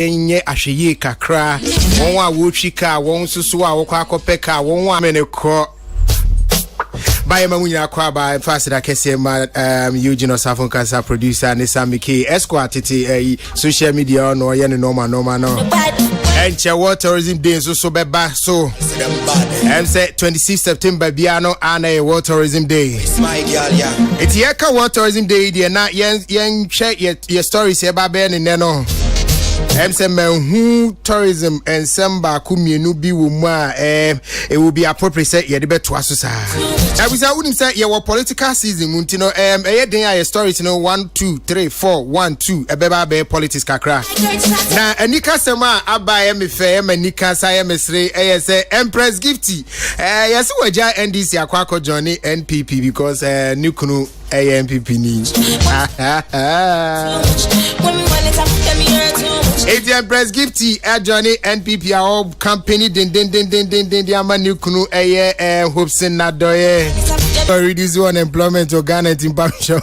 enye ahweye kakra won a wo twika won susu a wo kwa akopeka won a menekro by Mamunya Kwaba, Faster Kesema, Eugene Osafon Kasa producer, Nisa Micheal, Esquire Titi, social media, no, Yan Norma, no. And Chawa Tourism Day, so beba, so. I'm say 26 September, Biano, Anna, World Tourism Day. It's Yaka World Tourism Day, dear, not young check your stories about Ben and Nano. I'm saying, who tourism and Samba Kumienu be wuma, it will be appropriate, say, yeah, the bet to us. I wouldn't say, yeah, what political season, Muntino, a story, 1, 2, 3, 4, 1, 2, a beba politics kakra. Now, a Nika Sama, Abba, MFM, and Nika Sayamesre, ASA, Empress Gifty. Yes, we're just NDC, Aquaco Johnny, NPP, because Nukunu, AMPP needs. It's Empress Gifty, Johnny, NPP, our company, din, Diamanu Kunu, hopes in Nadoye. Reduce unemployment or Ghana in Bamsho.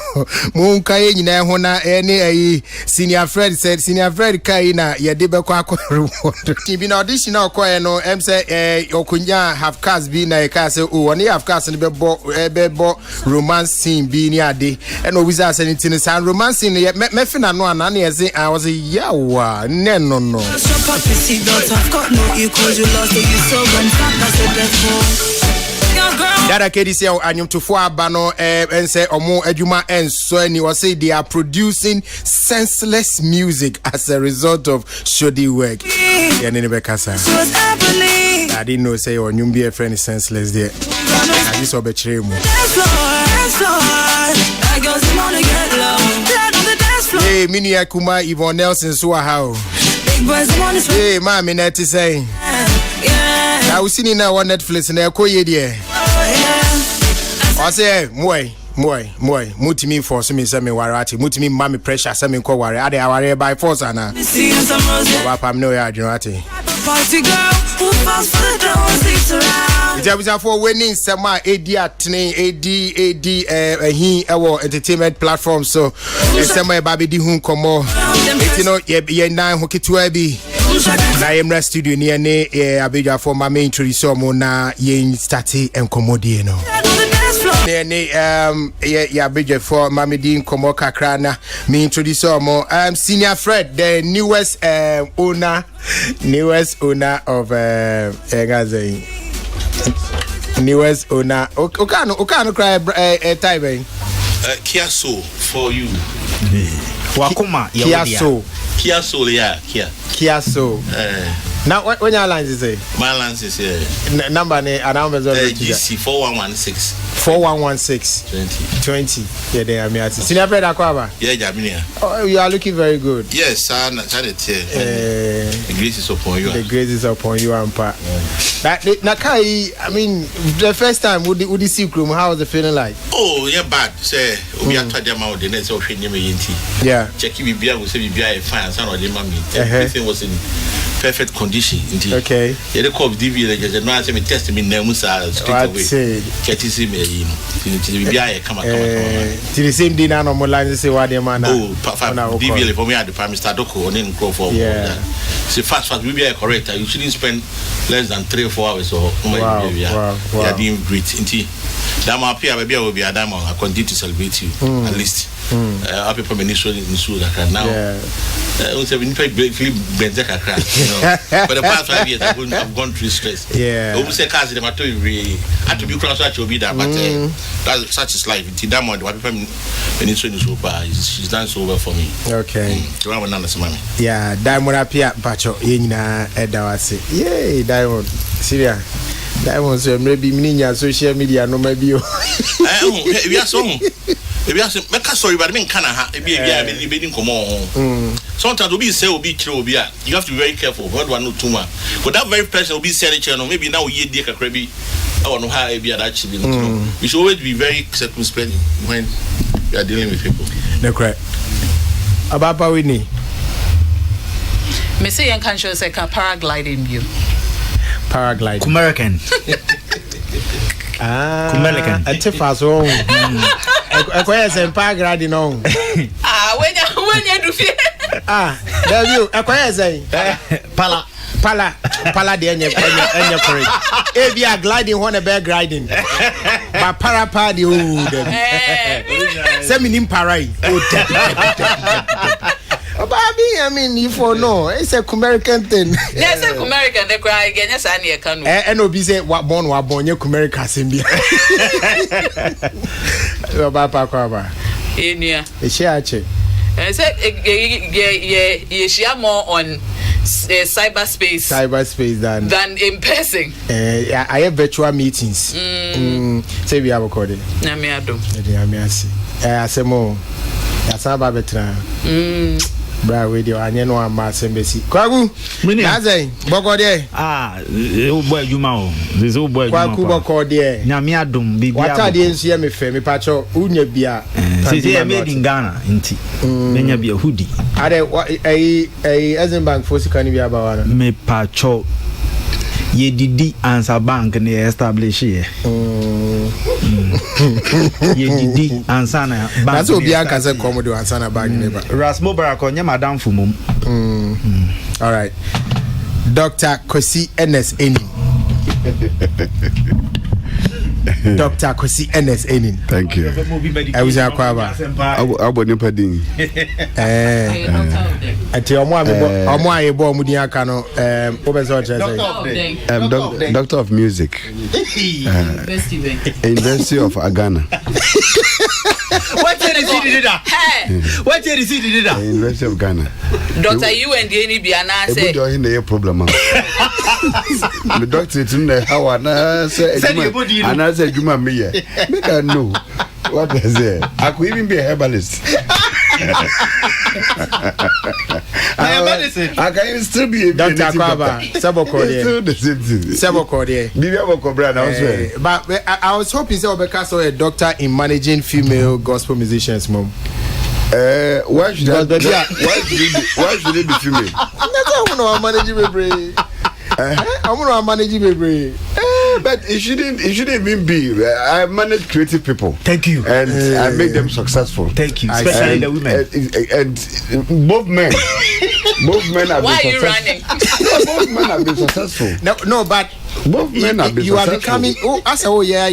Munka, Hona, any senior Fred said, Senior Fred Kaina, Yadiba Quaco reward. Been auditional, no, say, Okunya have cast been a castle, one year of cast and bebo romance scene being yadi, and always ask anything is and romance scene yet. Mefina no, and I was a yawa, no. I've got no equals, you lost it, you so Dada KDC anyum to four bano and say omo eduma and so and you say they are producing senseless music as a result of shoddy work. Yeah, I didn't know say your new be a friend is senseless there. I just obey mu. Hey, Mini Akuma Yvonne Nelson so how. Hey, mommy net is saying. I was seeing now on Netflix and I call you there. I say, moi, mutimi for some warati, mutimi mammy pressure, some co worry, I worry by force and I'm no yarati. There was a for winning some AD he our entertainment platform, so it's some baby di hun komo. You know, ye nine hockey to be. I am rest studio near Abidja for my main tradition na ye stati and commodie no. Yeah, Abidja for Mammy Dean Komo Kakrana, me introduce more Senior Fred, the newest owner of newest owner. Okano cry Taibe. Kiaso for you. Wakuma Kiaso, yeah, Kiaso. Now, when your lines is it? My lines is here. Number GC 4116. 4116 20. Yeah, they are me. Senior Fred Akwaba. Yeah, Jaminia. Oh, you are looking very good. Yes, sir. The grace is upon you. The grace is upon you, Ampa. Nakai, I mean, the first time would you see room? How was the feeling like? Oh, yeah, bad. Say, we are talking about the next option. Yeah. Check if we will say we are fine. Son of the mommy. Everything was in perfect condition. Indeed. Okay. Yeah, the cop DV like no answer me test me Nemusa straight away. Catch me, we are come. To the same dinner no more lines say what the man. Oh, DV for me at the prime Mr. Doko and then go for. Yeah. Say fast we be correct. You shouldn't spend less than 3 or 4 hours or wow. Yeah, doing great. Indeed. Dama appear maybe I will be a dama. I continue to celebrate you at least. Happy for ministry in Sudan now. Also, we need to be Benzeka crack. For the past 5 years, I've gone through stress. Yeah. I say, Kazi, the matter had to be cross such will be that, but that's such is life. It's Dama, what people ministry in Sudan, she's done so well for me. Okay. Yeah, Diamond appear, Pacho, Yina, Edawasi. Yay, Diamond. Syria. Diamond, so maybe meaning your social media, no, maybe you. We are so. Maybe I say, make a sorry, but I mean, be come on. Sometimes will be say will be true. You have to be very careful. What one not too much. But that very person will be selling channel. Maybe now we dear Krabi. I don't know how I be actually. We should always be very circumspect when we are dealing with people. No correct. About Whitney. Me say, I can't show say paragliding view. Paragliding. American. American. I take fast home. I quite some paragliding on. When you do There you. Akwaya say. Pala The any correct. If you are gliding, one a bear gliding. But para the old. Seminim parai. I mean, if you know, it's a American thing. Yes, a American. They cry again. Yes, I need canoe. And no, be say what born, you American Simbi. Papa Kwaba. In here. It's actually. I said, yeah, more on cyberspace than in person. I have virtual meetings. Say we have recorded. Namiado. I say more. That's about better. Bra radio anya no amase mbesi kwagu nazai boko de boy juma o this old boy juma kwagu boko de nyame adom bibia wata de nsu ye me fe me pacho unya bia say made in Ghana nti menya bia hoodie are Exim Bank fosi kan bia ba wana me pacho ye didi answer bank ne establish here ye didi answer na bank that's obi aka say come do answer na bank never ras mobile ko nya madam fu mum all right Dr. Kosi NS Enin. Dr. Kosi NS Enin. Thank you. I was akwaba. Abo nipa din. Ati omo ayebo omudi aka no obezo say. Doctor of Music. University of Ghana. What did he do that? What did he do that? University of Ghana. Doctor, you and the Nibiana say. You don't have problem. The doctor is in the how and I say Juma me. Make I know what is it. I could even be a herbalist. I can still be a Dr. Kwaba, Sabokode. Still the same thing. Sabokode. But I was hoping so because a doctor in managing female gospel musicians, mom. Why should it be female? I want to manage baby. I want to manage baby. But it shouldn't even be. I manage creative people. Thank you. And I make them successful. Thank you. Especially the women. And both men have Why been successful. Why are you running? Both men have been successful. No, but both men have been you successful. Are becoming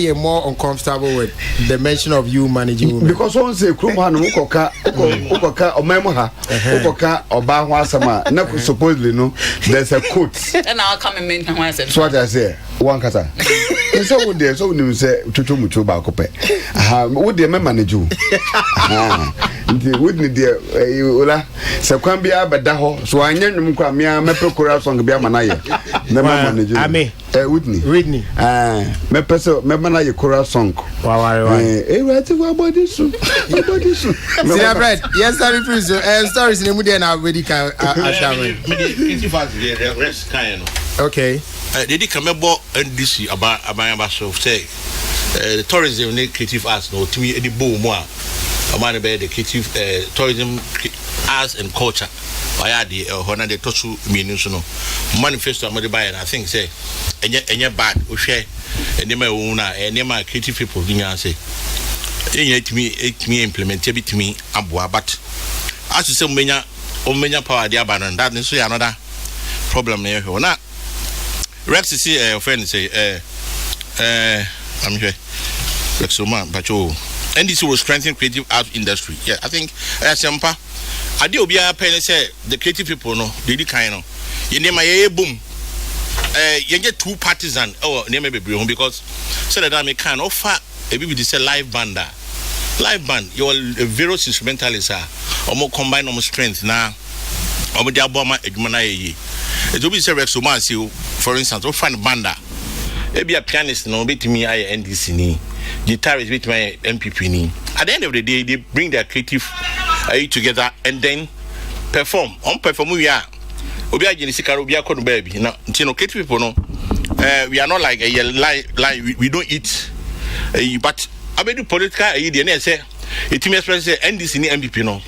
you're more uncomfortable with the mention of you managing women. Because one say Krumhan Ukoka Omemoha Ukoka Oba Wasama not supposedly no there's a quote. And I'll come and make myself. So what I say one kasa. So would they say Tutu Mutu Bakope. Would they manage you? Wouldn't dear Ula Sakwambia Badaho so I knew Mukramia Mepokura song Bia Manaya. Never manage you. Whitney. Mepeso memana ye kora song. Right about this. Yes, sorry please. Stories in the media now ready can okay. They did come about NDC about so say the tourism and creative arts no to me the boom more about the creative tourism arts and culture. Why the honor the touch meaning so no manifesto among the buyer I think say any bad we share and they may own and they creative people say it me implement it to me abua but as you say menya power the abandon that is another problem here na Rex see friend say I'm here Rex man but NDC will strengthen creative art industry. Yeah, I think Sempa Adi Obia Penny say the creative people no, they kind of you name my boom. You get two partisan name maybe because so that I may kind of offer a baby this a live band. Live band, you're a various instrumentalists or more combined almost strength now. Or with the Obama Egmana. It will be say Rex Omansi, for instance, or find banda. Maybe a pianist no bit me I NDC ni. Guitarist with my MPP ni. At the end of the day, they bring their creative together and then perform. On perform we are. Obi a Genisika Obi a kono baby. Now, creative people no. We are not like like we don't eat. But I be do political the say it means say NDC ni MPP no.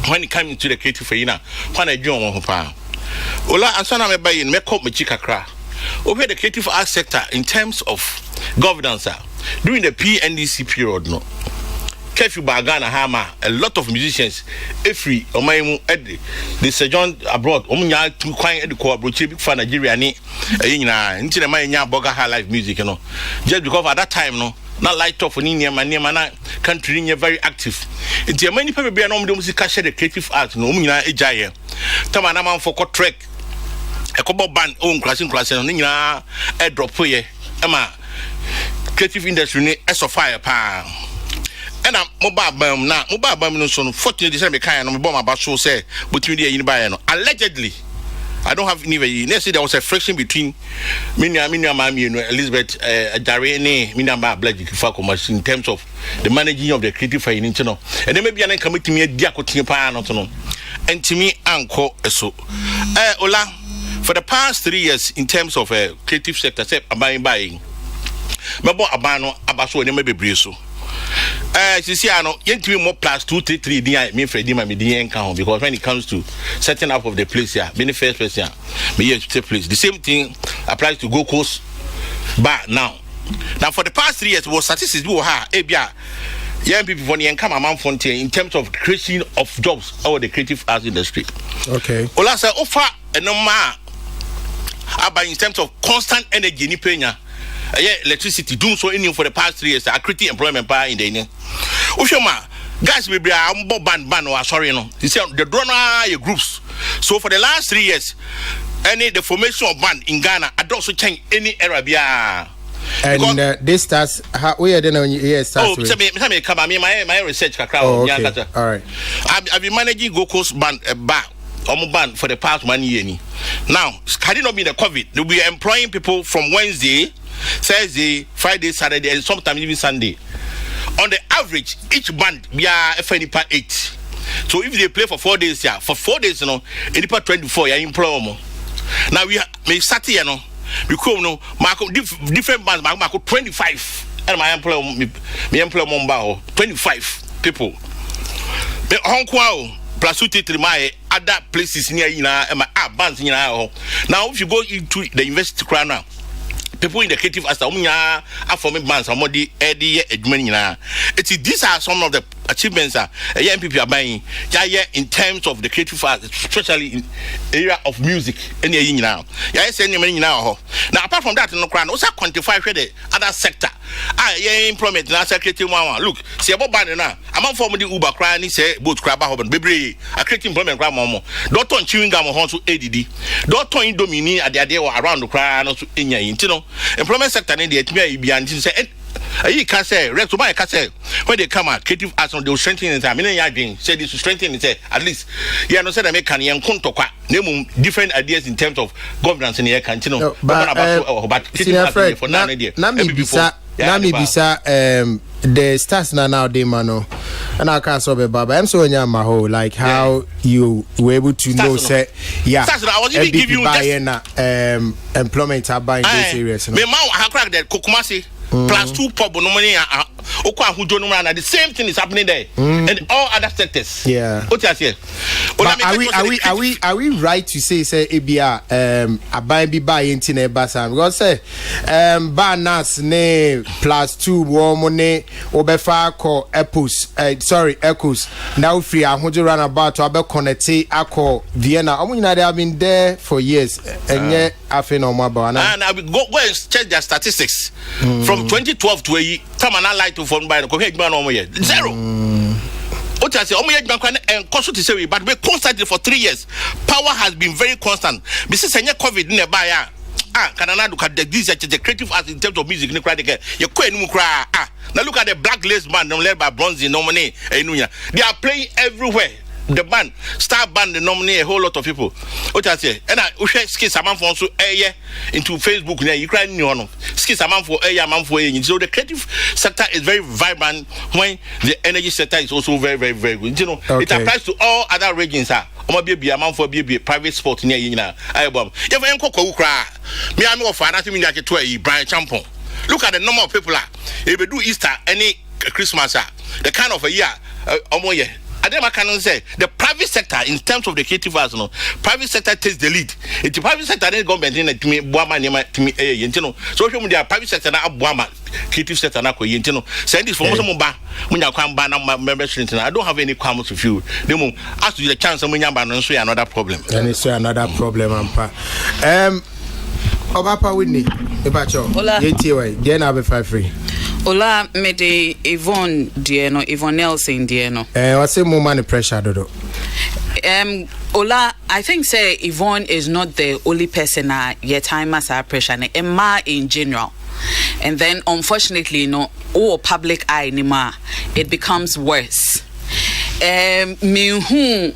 When it comes into the creative for when I join on pa. Ola ansana me buy in me come Micheal kakra. Over the creative art sector in terms of governance during the PNDC period no curfew bagana hama a lot of musicians every omayimu edi they sojourn abroad omunya tu kwan edi ko abrochi big for Nigeria ni nyina nti na ma nya boga high life music no just because at that time no na light off ni niema na country ni very active nti many people be na omde music share the creative art no omunya ejaye tama na man for track ekobo band on class no nyina e drop ye ema creative industry ni so fire pa and mobile bam no so fortunately say me kan no me bomb about so say between the yin buy no allegedly I don't have even let's say there was a friction between Minya Mami and Elizabeth Darene Minamba Black Faco in terms of the managing of the creative internal and then maybe I come to me a diacotin pa no to no and to me anko so Ola for the past 3 years in terms of creative sector say buying mebo abano abaso ne mebebe so sisi ano yentimi more plus 2 3 3 dia me Freddy ma me dia enka ho because when it comes to setting up of the place here many first person me here to take place the same thing applies to Gold Coast bar now for the past 3 years was statistics we ha ebia young people for the enka man fonte in terms of creation of jobs or the creative arts industry okay ola say offer enoma about in terms of constant energy ni penya electricity doom so in for the past 3 years creating employment power in the area Ushoma guys we be band or sorry no you see the drone groups so for the last 3 years the formation of band in Ghana I don't so change any Arabia and this starts how we are then yes starts me come my research kakra okay. All right I've been managing Gold Coast band bar band for the past 1 year now had it not been the COVID they'll be employing people from Wednesday Thursday, Friday, Saturday, and sometimes even Sunday. On the average, each band we are FNP 8. So if they play for 4 days, for 4 days, you know, it 24, you employ more. Now we Saturday, you know, we come no, different bands, Marco 25, and my employer, me employ Mombao 25 people. Me Hong Kong plus 2 my other places near you know, and my bands in now. Now if you go into the university crowd now. People in the creative as the forming bands are more the these are some of the achievements that young people are buying in terms of the creative arts, especially in area of music in the now. Now apart from that, no crown also quantify the other sector. Employment na creative one. Look, see about band now. I'm from the Uber crying, say both crab hoban, baby, a creative employment crab momo. Don't turn chewing gum on to ADD. Don't turn domini at the idea around the crown also in your intino. Employment sector in the area be and say you can say rest to buy can say when they come out creative arts on the strengthening time in say this to strengthen it at least no say they make can yan name different ideas in terms of governance in the continue but for now the stars now they mano and I can't solve it baba I'm so my whole like how you were able to know say stars I was even give you employment are buying those areas me ma I crack that Kokumasi plus 2 pop no money the same thing is happening there and all other sectors what you say are we right to say ABR aban bi buy internet basa because say banas ne plus 2 wo mo ne obefa ko echoes now free ahojo run about to abe connect akọ Vienna omunyina they have been there for years enye afi no mo ba na and I will go and check their statistics from 2012 to a time and I like to phone by the zero. What I say, and constant to say, but we constantly for 3 years. Power has been very constant. Besides, COVID in the buyer. Canada look at the creative arts in terms of music. You cry. Now look at the Black Lace band led by Bronzy, Nominee, they are playing everywhere. The band, star band, they nominate a whole lot of people. What I say, and I skis a man for so into Facebook. You cry no skis a man for a man for so the creative sector is very vibrant when the energy sector is also very, very, very good. You know, it applies to all other regions. Be a man for be private sport near you now. I bomb. If I'm cocoa cry, me I'm off and I think like a Brian Champon. Look at the number of people. If we do Easter, any Christmas, the kind of a year, I can say the private sector in terms of the creative arts, no, private sector takes the lead. It's the private sector that government in to me, Buama, to me, social media, private sector, Buama, creative sector, send this for most when you come ban membership. I don't have any comments with you. They will ask you the chance when you ban another problem. And it's another problem, Obapa Whitney, Ebacho, then I'll be 5 free. Ola mede Yvonne Dieno, Yvonne Nelson Dieno. What's the more money pressure, Dodo? Ola, I think say Yvonne is not the only person yet time as our pressure, Emma in general. And then unfortunately, all public eye anymore, it becomes worse. Me who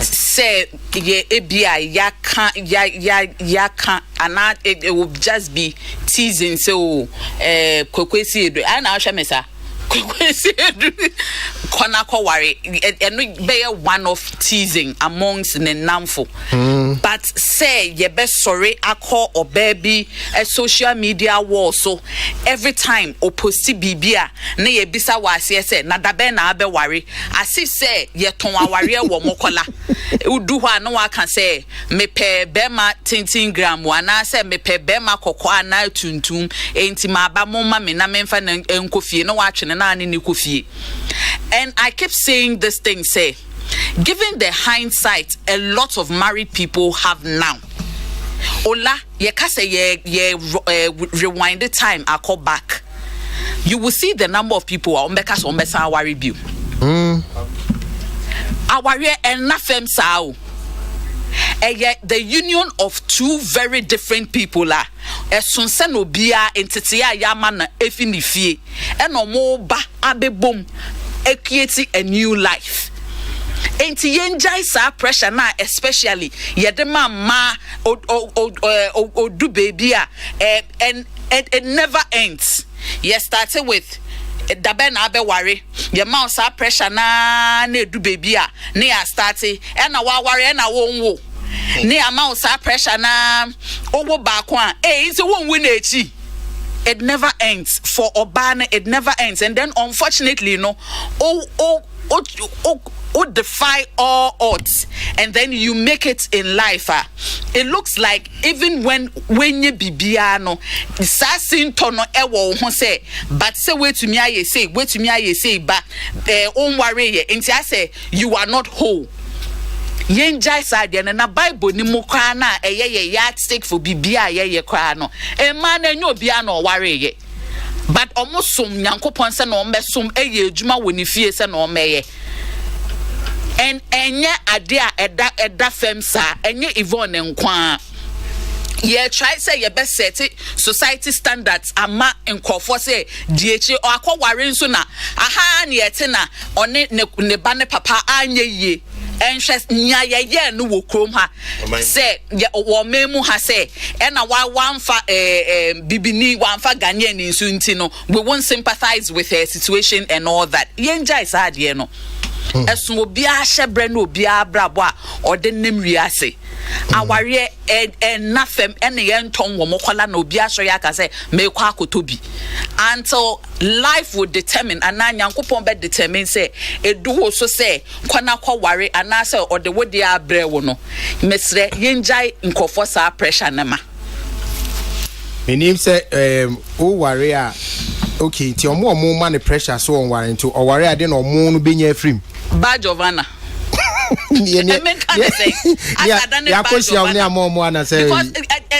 say ya can't and it will just be teasing so Kokwesi and Ashamesa Konako worry and be one of teasing amongst the namful. But say ye best sorry I call or baby a social media war so every time oposti bibia na ye bisa wase say na dabe na abe worry as if say ye ton warrior wo mokola udu hwa no wa kan say me pe bema 10 gram wana say me pe bema kokko ana tuntum enti ma ba mo ma me na memfa na enkofie no wa twene na ani ni kofie. And I keep saying this thing say given the hindsight a lot of married people have now. Ola, ye kase ye rewind the time I call back. You will see the number of people who make our review. Our and nafem sao. Yet the union of two very different people are esunsen obia entity yama na efinifie and no ba abebom creating a new life. Enti yenjai sa pressure na especially yedema ma do baby and it never ends. You started with dabe na abe worry your mouth sa pressure na do baby na ya started and na wa worry na wonwo na mouth sa pressure na owo ba kwa nti won win echi. It never ends for Obana. It never ends, and then unfortunately, defy all odds, and then you make it in life. It looks like even when you bibiano, sasin tono ewo who say, but say wait to me I say, but don't worry, and I say you are not whole. Yenjai side and a Bible ni mukana a yardstick for bibia ye crano. A man and no biano worry ye. But almost some yanko ponsen or mesum a ye juma when you fear sen or may. And ya adia at that femsa and ye Yvonne and Quan. Ye try say ye best set it society standards ama in for say DH or aqua warren sooner. Aha nietina on it ne bane papa anye ye. Interest nya ye no wo krom ha say wo memu ha say e na wa wanfa bibini wanfa Ghanaian ni nsu nti no we won't sympathize with her situation and all that yenja is hard ye no esun obi a hyebre na obi a brabo a ode nem wiase aware nafem ene ye nton wo mokola na obi a so ya ka say me kwa akotobi until life will determine and nyankopon be determine say edu so say kwana kwa ware ana say ode wo dia abre wo no mesre yenjai nkofo sa pressure na ma menim say o ware a okay ti omo man the pressure so on ware to o ware ade no omo no benya afrim badge of honor. Because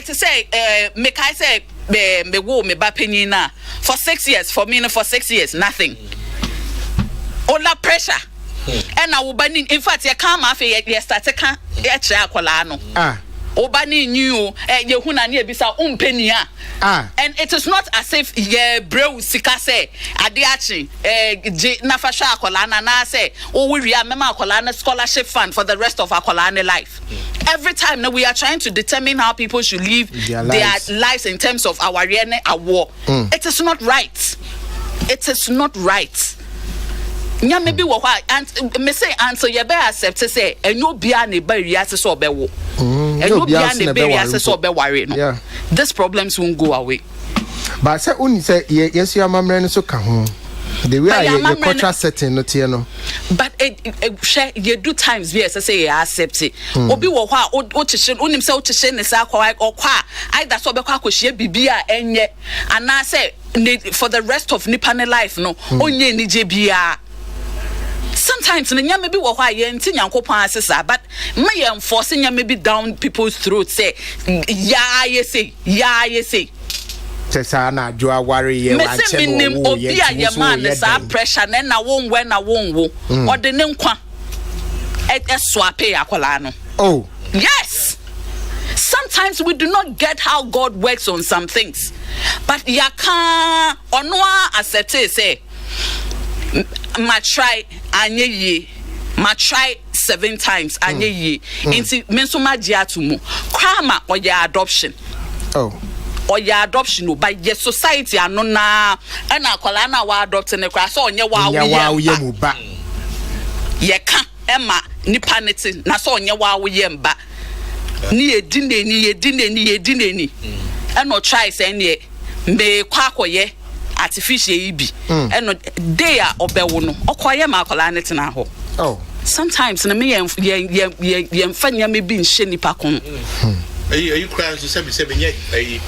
to say Micheal say me wo me ba penina for 6 years for me for 6 years nothing. Ola pressure. And I will ban in fact you come after you start to can akola no. Obani new ye huna ne bisa umpenia. And it is not as if ye bro sika say ade achi na fa sha akola na say we remember akola scholarship fund for the rest of akola life. Every time now we are trying to determine how people should live their lives in terms of our war. It is not right. It is not right. Nya maybe wo and me say answer ye be accept say enyo bia na ba riase so obewo. Enyo bia na be riase so obeware no. These problems won't go away. But say only say yes you amamre no so ka ho. The way I culture setting no tie no. But share you do times we say you accept it. Obi wo hwa o cheshe onim say o cheshe ne sa kwa okwa either so be kwa akohie bibia enye ana say for the rest of nipane life no onye ni je bia. Sometimes na nyame bi wo hwa ye nti nyankopon asesa but me enforce nyame bi down people's throats say ya ye say Tesa na jo aware ye wa che wo obi a ye man sa pressure na won wo o de ne nkwa e swap akola no. Oh yes, sometimes we do not get how God works on some things but yaka onwa asete say ma try anye ye ma try 7 times anye ye nti me so ma gia to mu kwama or your adoption or your adoption no by your society ano na and akwala na wa adopt ne kwa so onye wa ye mu ba ye ka ema nipa neti na so onye wa ye mba ni edineni and no try say ne me kwa akoye artificial ibi eno dey a obewo no okoye ma akola net na ho. Sometimes na me ye mfanya me bi nhye nipa kon. Are you crying to 77 yet?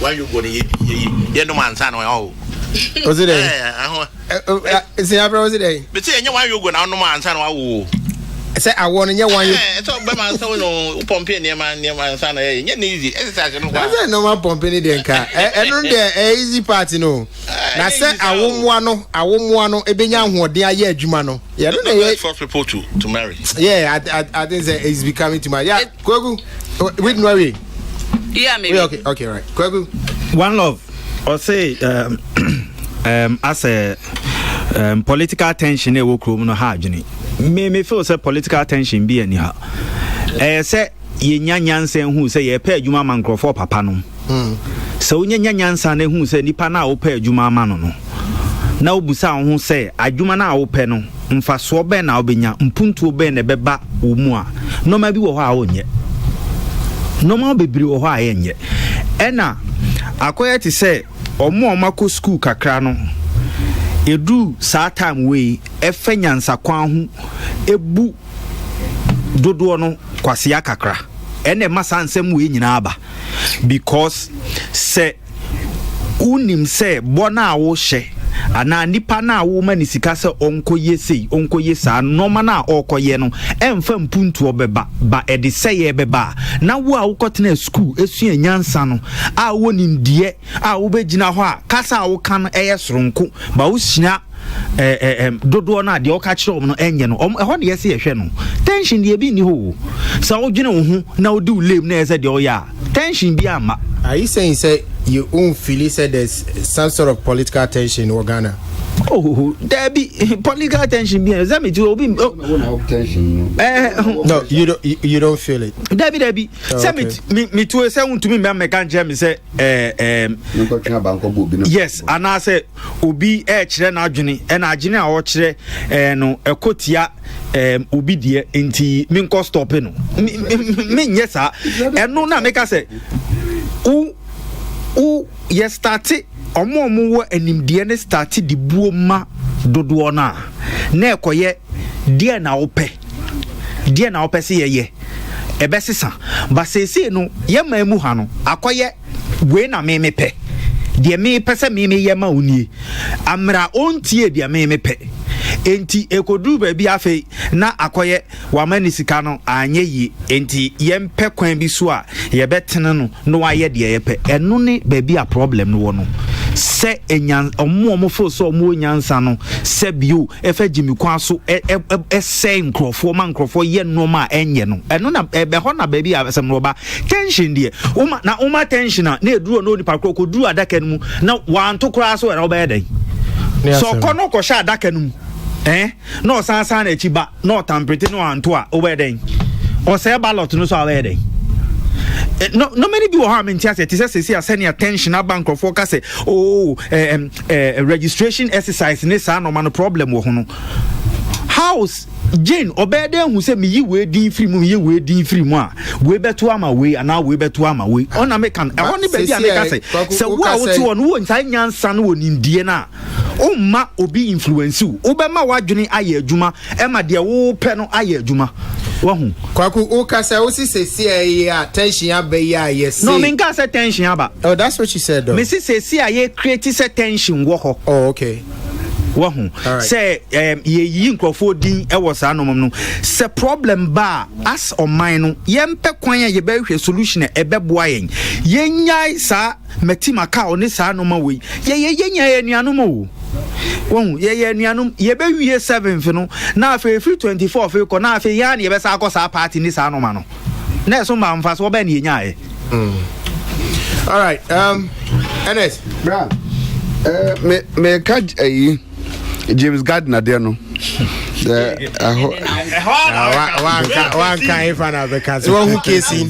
Why you go to ye no man san o. Was it is it was it but say why you go now no man san o. Say I want you one you so be man so no pompe near man san e easy exercise no kwa. Say no man pompe ni den ka eno dey easy part no na say awomwa no ebenya hoden aye adwuma no ye no dey first people to marry. Yeah, I think say it's becoming too much. Yeah, Kwagu with no way. Yeah, maybe. Okay, right. Kwagu one love or say as a political tension e wo krom no ha adwene me feel say political tension bi ani ha say ye nyanyansa hu say ye pa adwuma man crofo papa no so nyanyansa na hu say nipa na wo pa adwuma ma no na obusa hu say adwuma na wo pa no mfa so be na obenya mpuntu be na beba wo mu a no ma bi wo ho a wonye no ma bebiri wo ho a yenye ena akoye ti say omo mako school kakra no edu saa time we efenyansa kwan hu ebu dodo no kwasia kakra ene masansem we nyina aba because se unim se bona wo hye ana nipa na wo mani sika se onkoye sei onkoye saa noma na okoye no emfa mpuntu obeba ba ede seye beba na wo a wokotena school esua nyansa no a wo nimdie a wo begina ho a kasa wo kan eye soronko ba wo hia dodo na de oka kire no enye no ho de yesi ehwe no tension de bi ni ho sa wo dwene wo hu na wo di ulem na ese de oya tension bi ama. Are you saying say you own feel said there's some sort of political tension in Ghana? Oh, there be political tension be that me to be no, you don't feel it. There be say me to say to me can jam say yes and I say obi kire na adwene e na agene a wo kire no ekotia obi die enti me nko stop no me nyesa eno na make say u ye start omo wo animdie ne start di buoma dodo na ekoye die na ope se ye ebesesa ba sese no ye mamu ha no akoye we na me mepe die me pese me ye ma unie amra ontie die me mepe enti ekodu ba bi afi na akoye wa mani sika no anye yi enti yempe kwan bi so a ye betene no no waye de ye pe eno ne ba bi a problem no wo no se enyan omo fo so omo nyansa no se biu efa jimi kwa so se nkrofo ma nkrofo ye no ma enye no eno na be ho na ba bi asem no ba tension de uma tension na eduro no nipa kro ko duru adaka no mu na wanto kra so na oba yeden so kono ko sha adaka no mu no sansan na chiba no tamprete no anto a obeden o say ballot no so obeden no many people have mentia say send attention a bank of focus say registration exercise ne sa no man problem wo ho no house Jane obede hu se me yi we din free mu a we beto ama we ana we beto ama we ona make kan e woni be bia make say wo a wo ti wo no wo ntai nyansa no woni ndie na o ma obi influence wo be ma wadwene aye adwuma e ma de wo pe no aye adwuma wo hu kwaku o ka say o si sesi attention abayi yes no me nka say tension aba oh that's what she said though me si sesi aye create say tension wo ho oh okay wahu say ye nkrofo din e wo sa nomom no se problem ba as on mine no yempe kwan ye be hwe solution e be boa yen yenyai sa metima ka oni sa noma we ye yenya anuanom o wahu ye anuanom ye be wie 7 fi no na afi 24 fi ko na afi ya na ye be sa ko sa party ni sa noma no na so ma mfa so be na yenya all right Ernest bra me catch James Gardner there no one kind fan because one who case in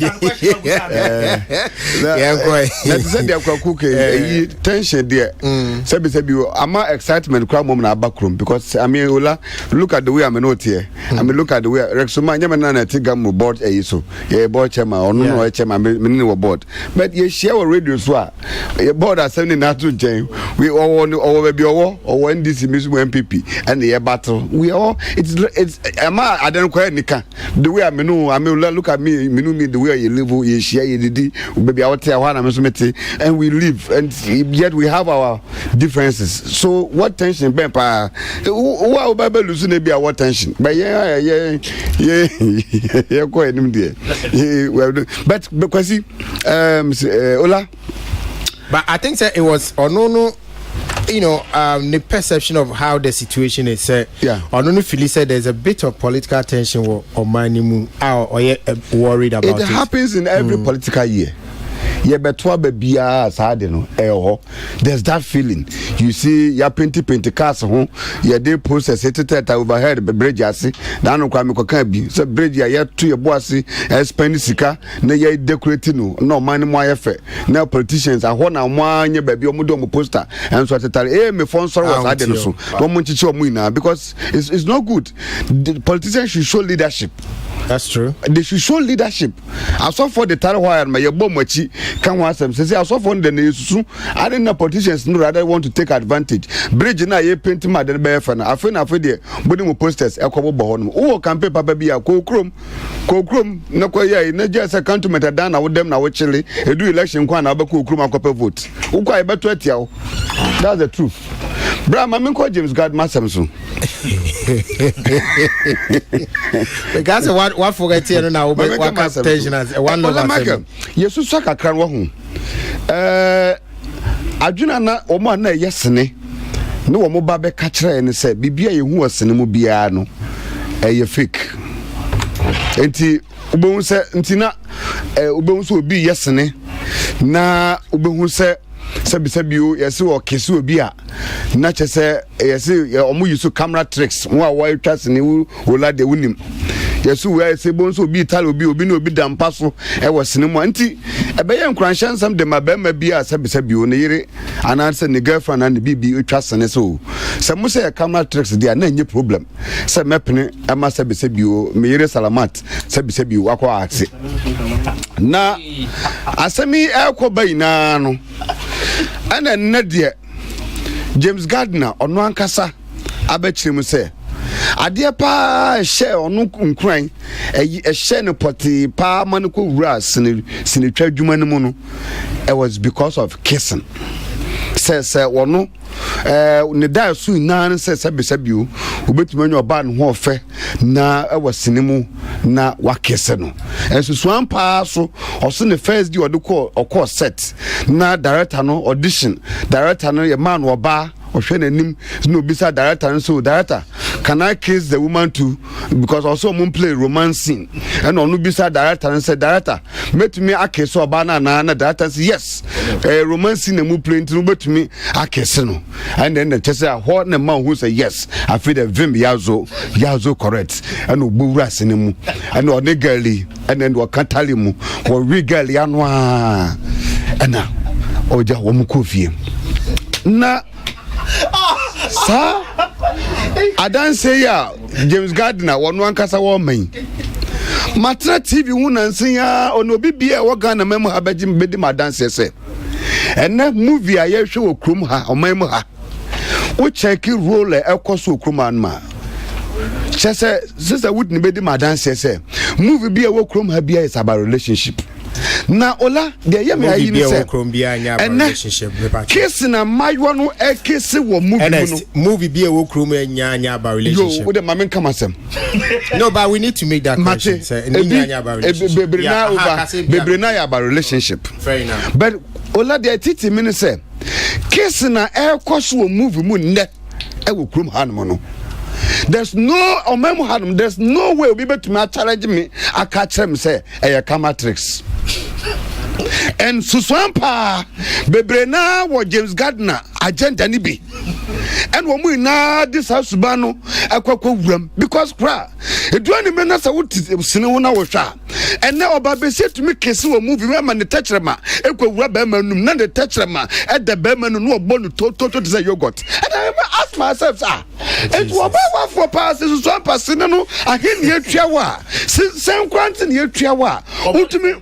let's say they cook tension there say ama excitement crowd mom na backroom because I mean Ola look at the way I'm not here I mean look at the way Rexoma nyama na tigam board so yeah board chairman or no chairman me board but you share radio so your board are sending na to join we all be or NDC MPP and the battle we all it's I don't quite nika the way I mean look at me the way you live you share you did baby I tell one and we live and yet we have our differences so what tension ben pa who baby losing be our tension but yeah go ahead there but because Ola but I think that it was no you know, the perception of how the situation is said. Yeah. I don't know if you said there's a bit of political tension or money or you're worried about it. It happens in every political year. There's that feeling. You see, ya painty cars home, ya day process it overhead the bridge. I see, down on Kwame so bridge ya to your bossy, spend sika, na ya decorating no money more effort. Now politicians are one and one year baby omudomo poster and so I me phone sorrow was I didn't so. One month because it's not good. The politicians should show leadership. That's true. They should show leadership. I saw for the Tarwire and my bombachi can want them. Say, I saw for the news. I didn't know politicians no rather want to take advantage. Bridge na ye paint my than bear fan. I feel there. But posters, a couple bahon. Oh, can pay papa be a co-crum. No, quite not just a country met a done. I would them now Chile. A do election, one about co-crum and couple vote. Oh, quite about 20. That's the truth. Bram, I'm called James Gardner Samson. Because what forget here now, what captation as one of yes, so suck a crown. Adjuna na Oma na yesene. No more babe catcher and said, Bibia, you was in the Mubiano. A fake. Enti Ubon said, Ntina Ubon so be yesene. Na Ubon said, Sabisabu, yes, or Kisu Bia. Not just say, yes, omu use camera tricks. More wild trust and you will like the winning. Yes, we say bones will be talo be no be damn passo. I was in Monty. A bayan cranshan some de my bema be a Sabisabu near and answer the girlfriend and the BB trust and so. Some say a camera tricks, they are no problem. Some mapping, I must have Sabisabu, Mere Salamat, Sabisabu, Aqua. Na, Asami Elko Bainano. And then Nadia James Gardner or no Ankasa, I bet you say. Adia pa share or no crying a share no potty pa manuku ras in the trade mono. It was because of kissing. Says or no ne da so nan says Sabisabu who bet me your ban ho fe na I was cinema na wakese no and so swan pa so or so the first day or the call or course set na director no audition director no your man or bar or nim no bisa director so director can I kiss the woman too because also moon play romance scene and on no bisa director and said director met me a kiss or banana na director says yes a romance scene moon play into bet me a kiss no and then the test what the man who say yes I feel the vim yazo correct and no buras in mu and no girly and then what can't tell you or regal yanwa and now oja womukofi na Sir, I don't say ya. James Gardner wonu ankasa wo man matra TV hu nansen ya ono bibia wo Ghana mem ha bagim bedi madanse se ena movie a ye hwe wo krom ha oman ha wo check role ekoso krom an ma chese sister Whitney bedi madanse se movie bia wo krom ha bia is about relationship na ola de yem ya yi ni se relationship kiss na mayo no e kiss wo movie be a wo krom nya about relationship yo with the mamen come asem no but we need to make that question say nya about relationship bebre na ya about relationship fair enough but ola de titi me say kiss na e koso wo movie mu ne e wo krom han mo no there's no there's no way we be to challenge me I catch him say a camera tricks and Suswampa Bebrena was James Gardner agenda ni bi and when we na this house bano akwakwa because cra eduani me na sa wuti sine na wo hwa and now oba say to me kesi wo movie we man tetchrema ekwawura ba manum na the tetchrema at the ba manu no obo no to say yogurt and I ask myself it was about for pass Suswampa sine no ahen ye twawa sen kwante ne ye twawa utumi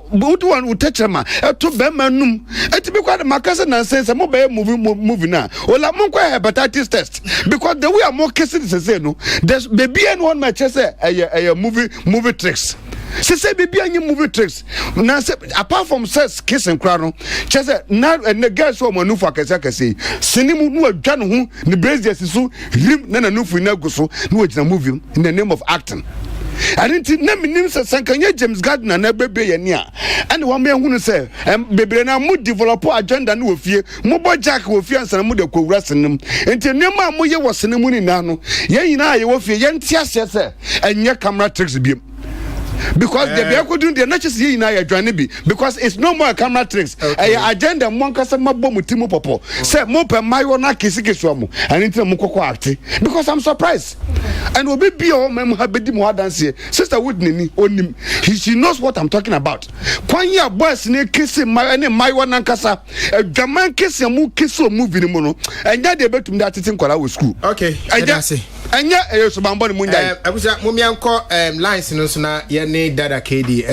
bo utu tetchrema to ba manum etibi kwa makasa na sense mo ba movie na ola mon kwa hepatitis test because the way am kissing say no there's baby and one match say a movie tricks say baby any movie tricks na say apart from sex kissing crowd no say na the girls who manu for kese sinimu no adwa no ho ne braziers so rim na nufu na guso no wagina movie in the name of acting I didn't na minim se sankanya James Gardner na bebe ye ni a and one me hunu se bebe na mu develop agenda na ofie mu bo jack ofie ansa mu de kwura senem enti nema mu ye wo senem ni na no ye nyina ye wo fie ye ntia se enye camera tricks bi because the be could do not just na ya dwane bi because it's no more camera tricks agenda mo nkasa mabom timu popo say mo pe mayo na kisi mo and enti mo kokko act because I'm surprised and obi bi o mem ha bedi mo dance sister Whitney ni onim she knows what I'm talking about kwan ya boys na kisi mayo na nkasa adwaman kisi mo kisi o movie ni mo no enya de betum da titin kwara wo school okay enya so bambo ni munjai abusa mo mi anko lines no so na ye ne dada KD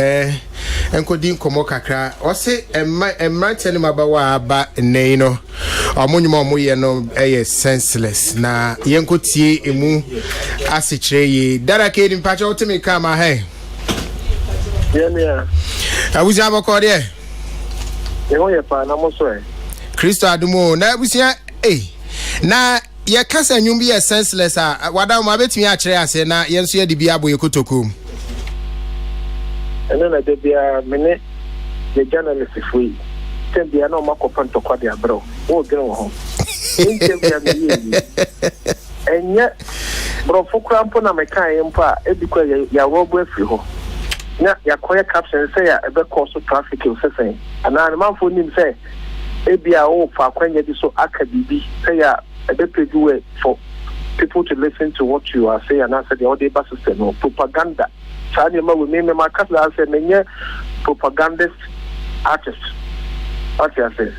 enko din komo kakra o se emrante ni mabawa aba nei no omonyuma omoye no senseless na yenko tie emu asichire ye dada KD mpacha otimi kama he yeah abusa aboko de ye ho ye pa na mo so Kristo adumo na abusia na ye kasa nyum bi senseless a wada mo abetimi a kire ase na yenso ye de bi abo yekotokum and then I did the journalist free. Tell me, I know my company to call their bro. Oh, go home. And yet, bro, for crampon, I'm a kind of because you're robbery free home. Now, you're quiet caption say, a bit cost of traffic, you say, and I'm a for him say, maybe I hope for when you so academy, say, a bit to do it for people to listen to what you are saying, and answer the audio system or propaganda. Chadema will name my cousin as a many propagandist artist. What you say?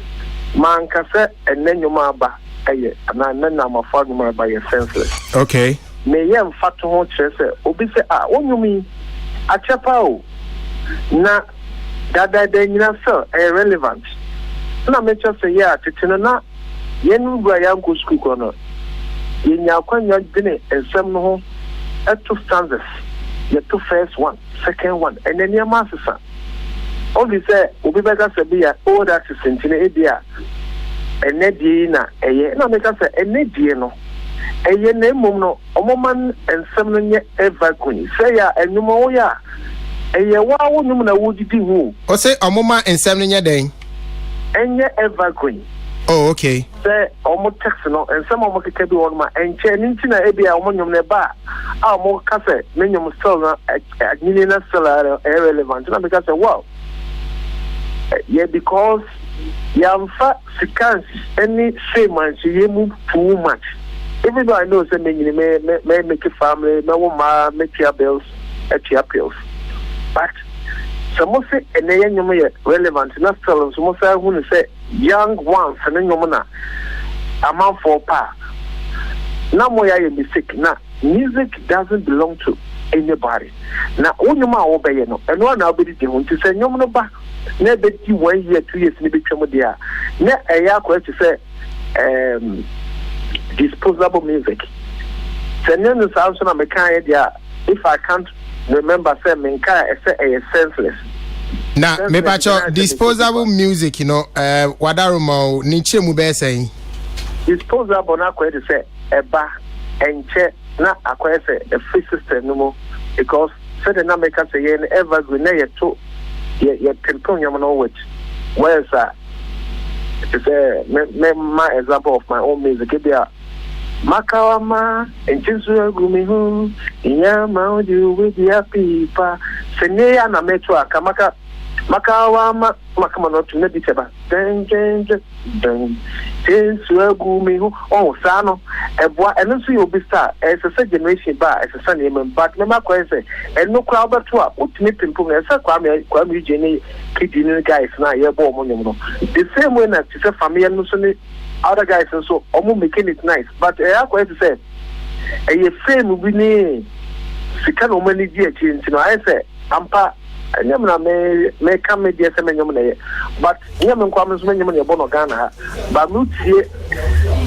Man kase and then you maba and then I'm a farmer by a senseless. Okay. May you fat to watch say, Obi say, what you mean? A chapao. Na that then you know, irrelevant. Na me just say, yeah, Titina, Yen Guayanku school corner. In your quanya dinner and some no at 2 stanzas. The 2 first one, second one, and then your master son. Obviously, Obi better say be old assistant in India. And Nedina, a year, no, make us a Nediano. A year name, no, a woman and some ever queen. Say ya, and no more ya. A year, wow, woman, would you do? Or say a moment and 7 year day. And ya ever queen. Oh, okay. Say almost texano and some of my can do on my and chaining to a ammonium nearby. Our more cafe, minimum still a million seller irrelevant. And because wow. Yeah, because you fat sequence any same man, she move too much. Everybody knows that may make a family, no one make your bills at your pills. But some say and they are relevant enough tell some say who say young ones and then yomana amount for pa. Now more I be sick na music doesn't belong to anybody. Now, when you ma obey no, and one now be the one to say no no ba. Never 1 year, 2 years, maybe come there. Ne a year to say disposable music. Sending the sounds on a mechanic there. If I can't remember, say menka say senseless. Now, me pacho disposable music, you know, wadarumo niche mu be saying. Disposable na kwede say eba enche na akwede say a free system no more because say the na make say yen evergreen na yeto ye pimpon yam no which where is to say my example of my own music be a Makawama and Chisua Gumihu, Yama, you with your people. Senea na metwa kamaka Makawama Makamano to Nebitaba. Then Chisua Gumihu, oh, Sano, and what and so you'll be star as a second generation bar as a son name, but Nema Quase, and no crowd but what Nip and Pung and Kwame Jenny, Kitty guys now, your bomb. The same way that it's a family and other guys and so almost making it nice, but I have to say, a frame we need to can many dear change. You know, I say, Ampa, and Yamna may come with the same, but Yaman comes when you're born of Ghana, but look here,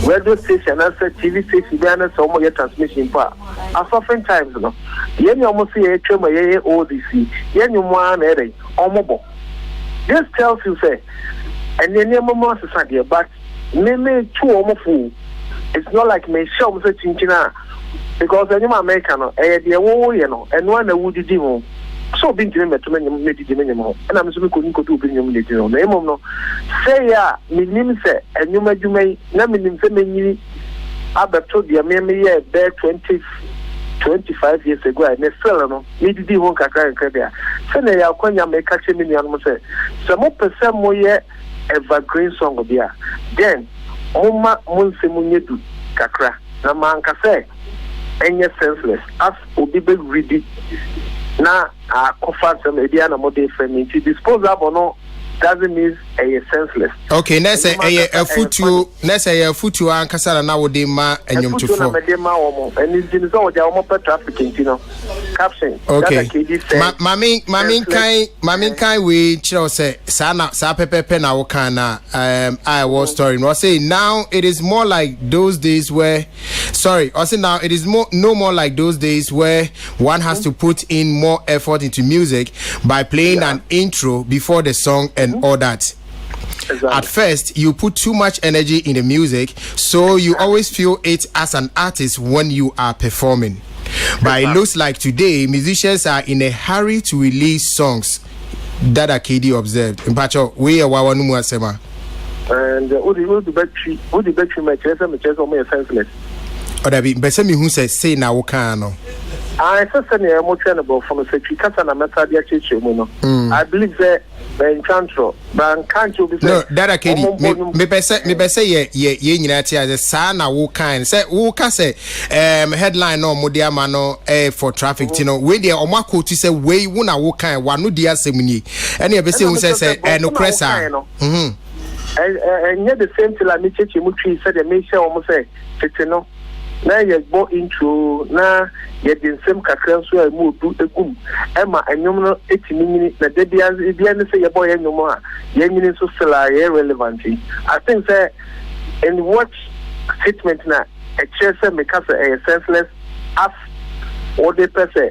radio station, and TV station, Ghana, so more transmission part. As often times, you know, Yen almost see a chum, ODC, Yen you one area, or mobile. This tells you, say, and then your mama society, but me too omofu. It's not like me show me chinchina because any American you know and one would do so being to me to many more and I'm so couldn't go to bring you no say ya me say and you may na me say abato dia me year there 25 years ago I me sell no me did one kakra nkra say na ya kwanya me catch me no say so mo person mo ye evergreen song there. Then Oma Munsemunyedu Kakra. Na manka say enye senseless as obi be ready. Na kofa some ediana mode friend to dispose of or no doesn't mean a senseless. Okay, let's say a futu and Casala now would ma and you to form. And it's all the almost trafficking, you know. Caption. Okay. Mamin kind we chill say Sana Sapepe Penawakana I was story. I say now it is more like those days where I say now it is no more like those days where one has to put in more effort into music by playing an intro before the song and all that. Exactly. At first, you put too much energy in the music, so you always feel it as an artist when you are performing. But it looks like today, musicians are in a hurry to release songs that are KD observed. In Pacho, we are Wawanumu Asema. And who the battery my chest and my chest on my senseless. Or that be Besemi who says, say now, Wakano. I said, I'm more trainable from a secretary, Catana Metadia Chichuno. I believe that. But can't you be no, that I can me say ye nyina as sa na wo kan say wo ka say headline no modiama no for traffic you know we dey omako to say we wo na wo kan wa no dia semni ene e be say wo say no press and the same till I meet you mu tree said the me share almost say tete no na ye go into na ye den sem kakra so a mu du egum e ma anyum no etimi na de bia na say ye boy anyum a ye nyini so sela ye relevant. I think say in what statement na a chair say me ka say senseless as or the person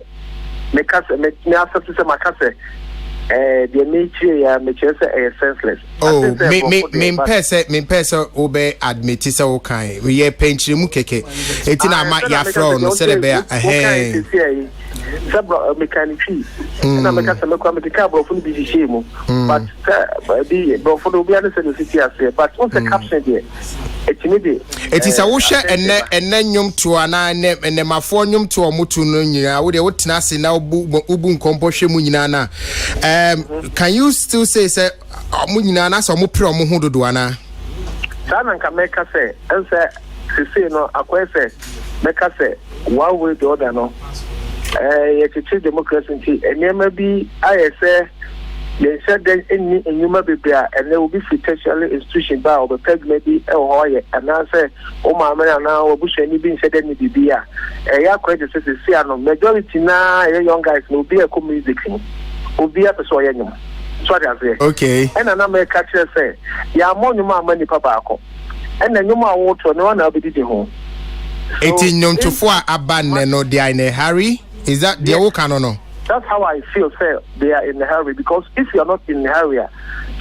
me ka say me accept say ma ka say the nature ya me say senseless. Oh, me pesa obe admit say okay we ye penchire mu keke etina ma ya from no say be sabro mechanic na me kasa me kwa me ka bro fun bi shemu but the bro fun obi an say no city ase but what's the caption there it is a wusha enne nyum to ana ne mafo nyum to omutu no nyina wo de wotina ase na ubu nkompo hwemu nyina na can you still say omu nyina na so omu pre omu hu dodo ana sana nka me ka say say no akwese me ka say one way the other no yɛtete democracy nti enema bi ayɛ sɛ They said that any human baby and there will be tertiary institution by or peg maybe and I say, oh my man now bush any being said any baby. A quite a say majority now young guys will be a community will be a person. So I say okay. And another catcher say, yeah, more money papa. And then you might want to know I'll be the home. 18 young to 4 abandon no they are in a hurry. Is that the old canon? That's how I feel, sir. They are in a hurry because if you are not in a hurry,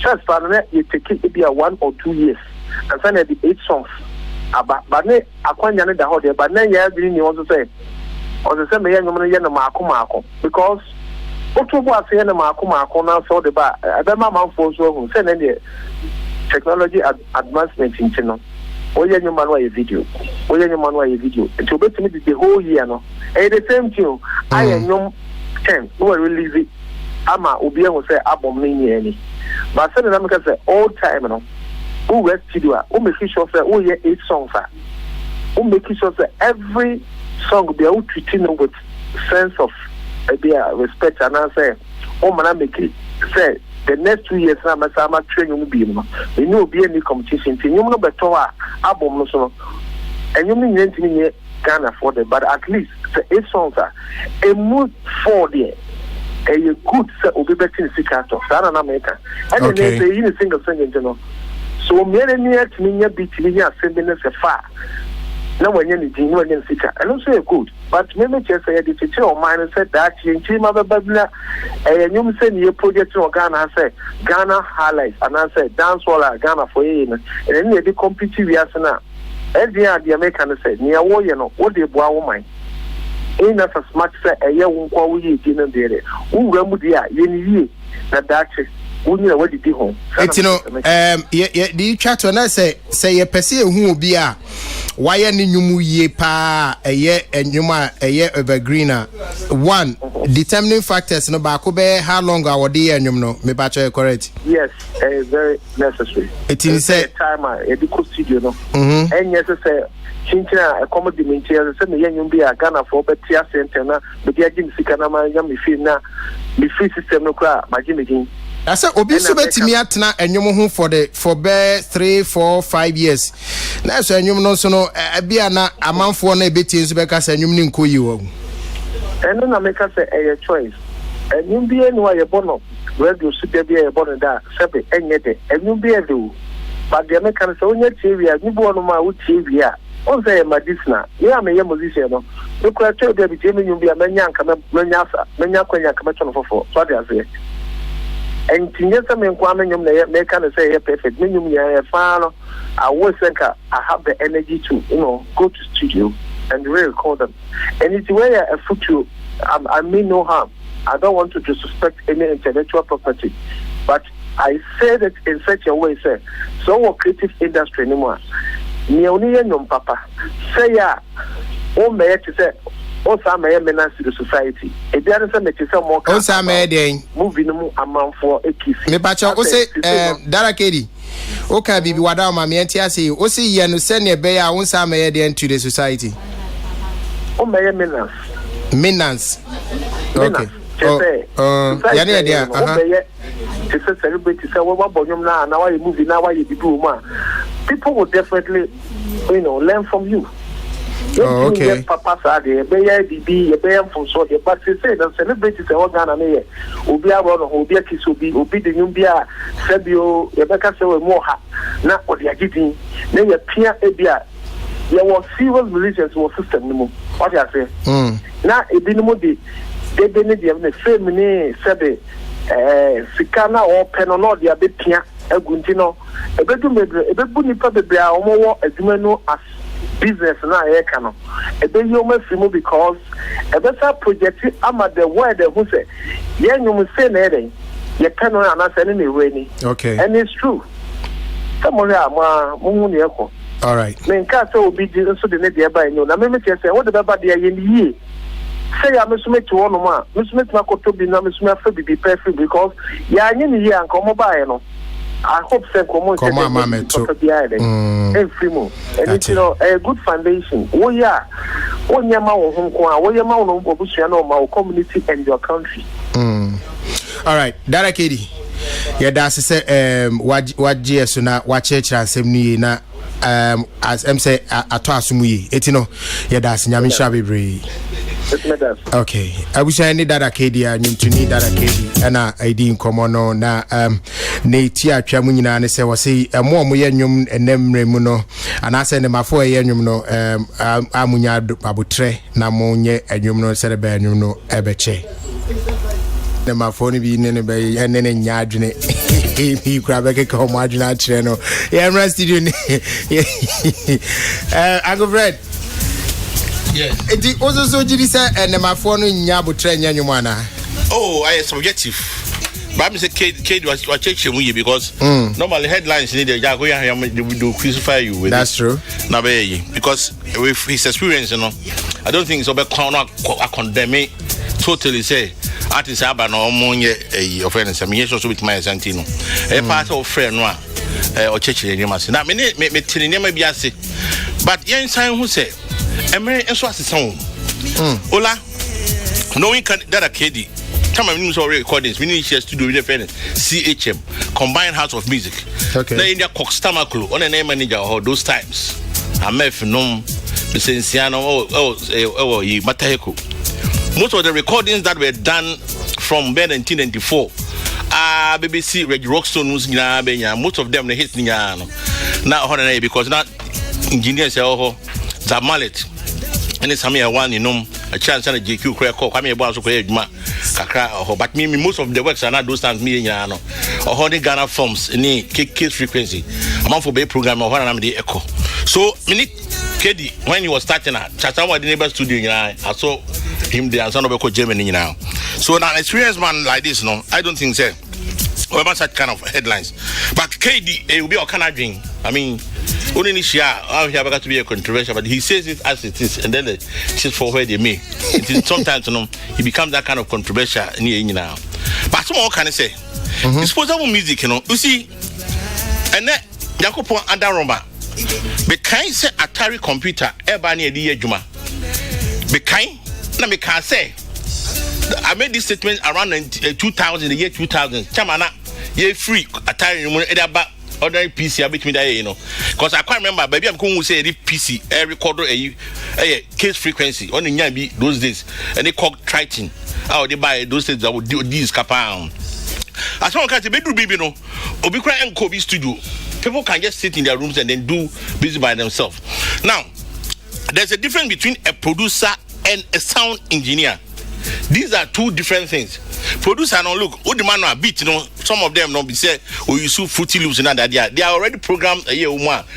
just for you take it be a 1 or 2 years and send the 8 songs. But I can't the whole day. But then you have been also say, or the same young woman in the Marco because what was saying the Marco now saw the bar. I don't know for so send any technology advancement in China. Oh, yeah, you man a video. Oh, yeah, you man a video. And to bet me the whole year, no. And the same thing, I am young 10 who are release it. Ama Ubia will say, Abom Mini. But suddenly, I'm going to say, all time, no. Who were to who make sure say, oh, yeah, 8 songs. Who make sure say, every song be out treating with sense of respect. And I say, oh, man, I make it say, the next 2 years, I'm training be we know be any competition. You know better album so and you mean anything can afford it, but at least the 8 songs are a mood for there. A good set will be better in Sikato, Sana America. And then they in a single singing, you know. So many near to me, beat me, sending us a far. No one anything, no one Sika. I don't say good, but maybe just say the teacher of mine said that in team of a Babla, and you send your project to Ghana, I say Ghana highlights, and I say dance all Ghana for you, and then you compete with us now. Every year, the American said, near war, you know, what they bow mine. Ain't as much say a year won't call you in there. Who remember the year, that wouldn't know what did you home. It's do you chat when I say a person who will be a why any new ye pa a year and you ma a year evergreener. One determining factors no back how long our day and you know, me bachelor correct. Yes, very necessary. It is a time a studio, no, and yes, Chinchina, a comedy maintainer, send me young be a Ghana for Betia Center, but the Jim Sikanama, Yami Fina, the free system no crap, my Jimmy. I said, Obi so bet me at now and you home for bear 3, 4, 5 years. Now, so you know, so no, be a man for a bit in Zubecas and you mean cool you. And then I make us a choice. And you be anywhere born up, where you should be a born that, separate, and yet, and you be a do. But the Americans only TV, you born on my TV. On say medicinal. Yeah, me musician. You could tell David Jimmy you be a manya come Manyasa, Manya Quenya come for. So they say. And Tinyasa men Kwame make can say perfect. Minimum ya fan. I always think I have the energy to, go to studio and re-record them. And it's where a future I mean no harm. I don't want to disrespect any intellectual property. But I say that in such a way, say, so what creative industry anymore. Neonia no papa. Say ya, oh may to say, oh some may menace to the society. If there is a more oh some may moving amount for a kiss. Me bacha o say Darakedi. Okay, bibi wada ma me antia say o say ye no send e be ya won some may dey to the society. Oh may menace. Menace. Okay. Yeah, yeah. To say celebrity say what bonyum now why you movie now why you do man. People will definitely learn from you. Oh, okay. Papa said, be from so but they say the celebrities are all Ghana me. Obi Abon, Obi Kiss, Obi the Numbia, Sebio, Rebecca so more not what they are getting. Then you peer Abia. There was civil religions was system no. What I say? Now it be no more they need the feminine Sebe Sikana or Penonor dia be pia eguntino ebedu medre ebebu nipa bebre a omo adwumanu as business na e ka no ebe yo mafimu because ebesa project ama the word who say ye nyum say na eden ye peno na say na eweni. Okay, and it's true. Someone ama mumu ne ekọ. All right, men ka say obi di so de ne de ba enyo na me say what the baba de ye ni say I'm a to one man, Miss Smith Makotobi, no Miss Smith be perfect because ya any year and come by no. I hope say come on to every move. And it's a good foundation. Oh yeah. Oh yama home oh yama no community and your country. All right, Darakedi. Yeah, that's say wagye so na wakyerɛkyerɛ asɛm ni na as say ato asum yi etino yeah that's nyame sha bebre. Okay, I wish I need that Acadia and to need that Acadia and I didn't come on na ne tia twamu nyina ne se wose mo mo yanyum enemre mu no and I send them for yanyum no amunya abutre na mo nye anyum no se be anyum no ebeche ne ma phone bi ne be ene ne nya adwene he grab a come adwene atre no yeah mra studio ni I go bread. Yes. It also so did say and my phone in Yabutre Yanyumana. Oh, I am subjective. But I say Kate was checking you because normally headlines need a Jaguar do crucify you with. That's true. Now, because with his experience, you know, I don't think it's about condemning totally say artists have no money offense. I mean, yes, also with my Santino. A part of friend or church in your mass. Now, me telling them maybe I say, but young sign who say. And so as Ola, knowing that a KD, come and use our recordings. We need to do with the CHM, Combined House of Music. Okay. Now in their Coxtamaklu, on a name manager or those times. I met Nom, the Sensiano, Mataheko. Most of the recordings that were done from 1994 BBC Reggie Rockstone was most of them the hits now because not engineers the mallet and it's a one you know a chance and a GQ crack come about so but me most of the works are not those times me or holding Ghana forms in the case frequency amount for bay program or one the echo so minute KD when he was starting at Chatham the neighbor studio I saw him there and son of Germany now so now experienced man like this no I don't think so or about such kind of headlines but KD it will be a kind of drink I mean only share I have got to be a controversial but he says it as it is and then it is for where they may it is sometimes you know he becomes that kind of controversial now but some more can I say disposable music you know you see and then Jacopo and Roma be kind say Atari computer ever near the Juma be kind na me can say I made this statement around 2000 the year 2000 chamana ye free Atari about ordinary PC between that you know because I can't remember baby I'm going to say the PC recorder a case frequency on the those days and they called Triton how they buy those days that would do this pound as long as the bedroom baby no Obikra and Kobe studio people can just sit in their rooms and then do busy by themselves now there's a difference between a producer and a sound engineer. These are two different things. Producer no look, what the man no beat, you know, some of them no be say or you see Fruity Loops and that they are already programmed a year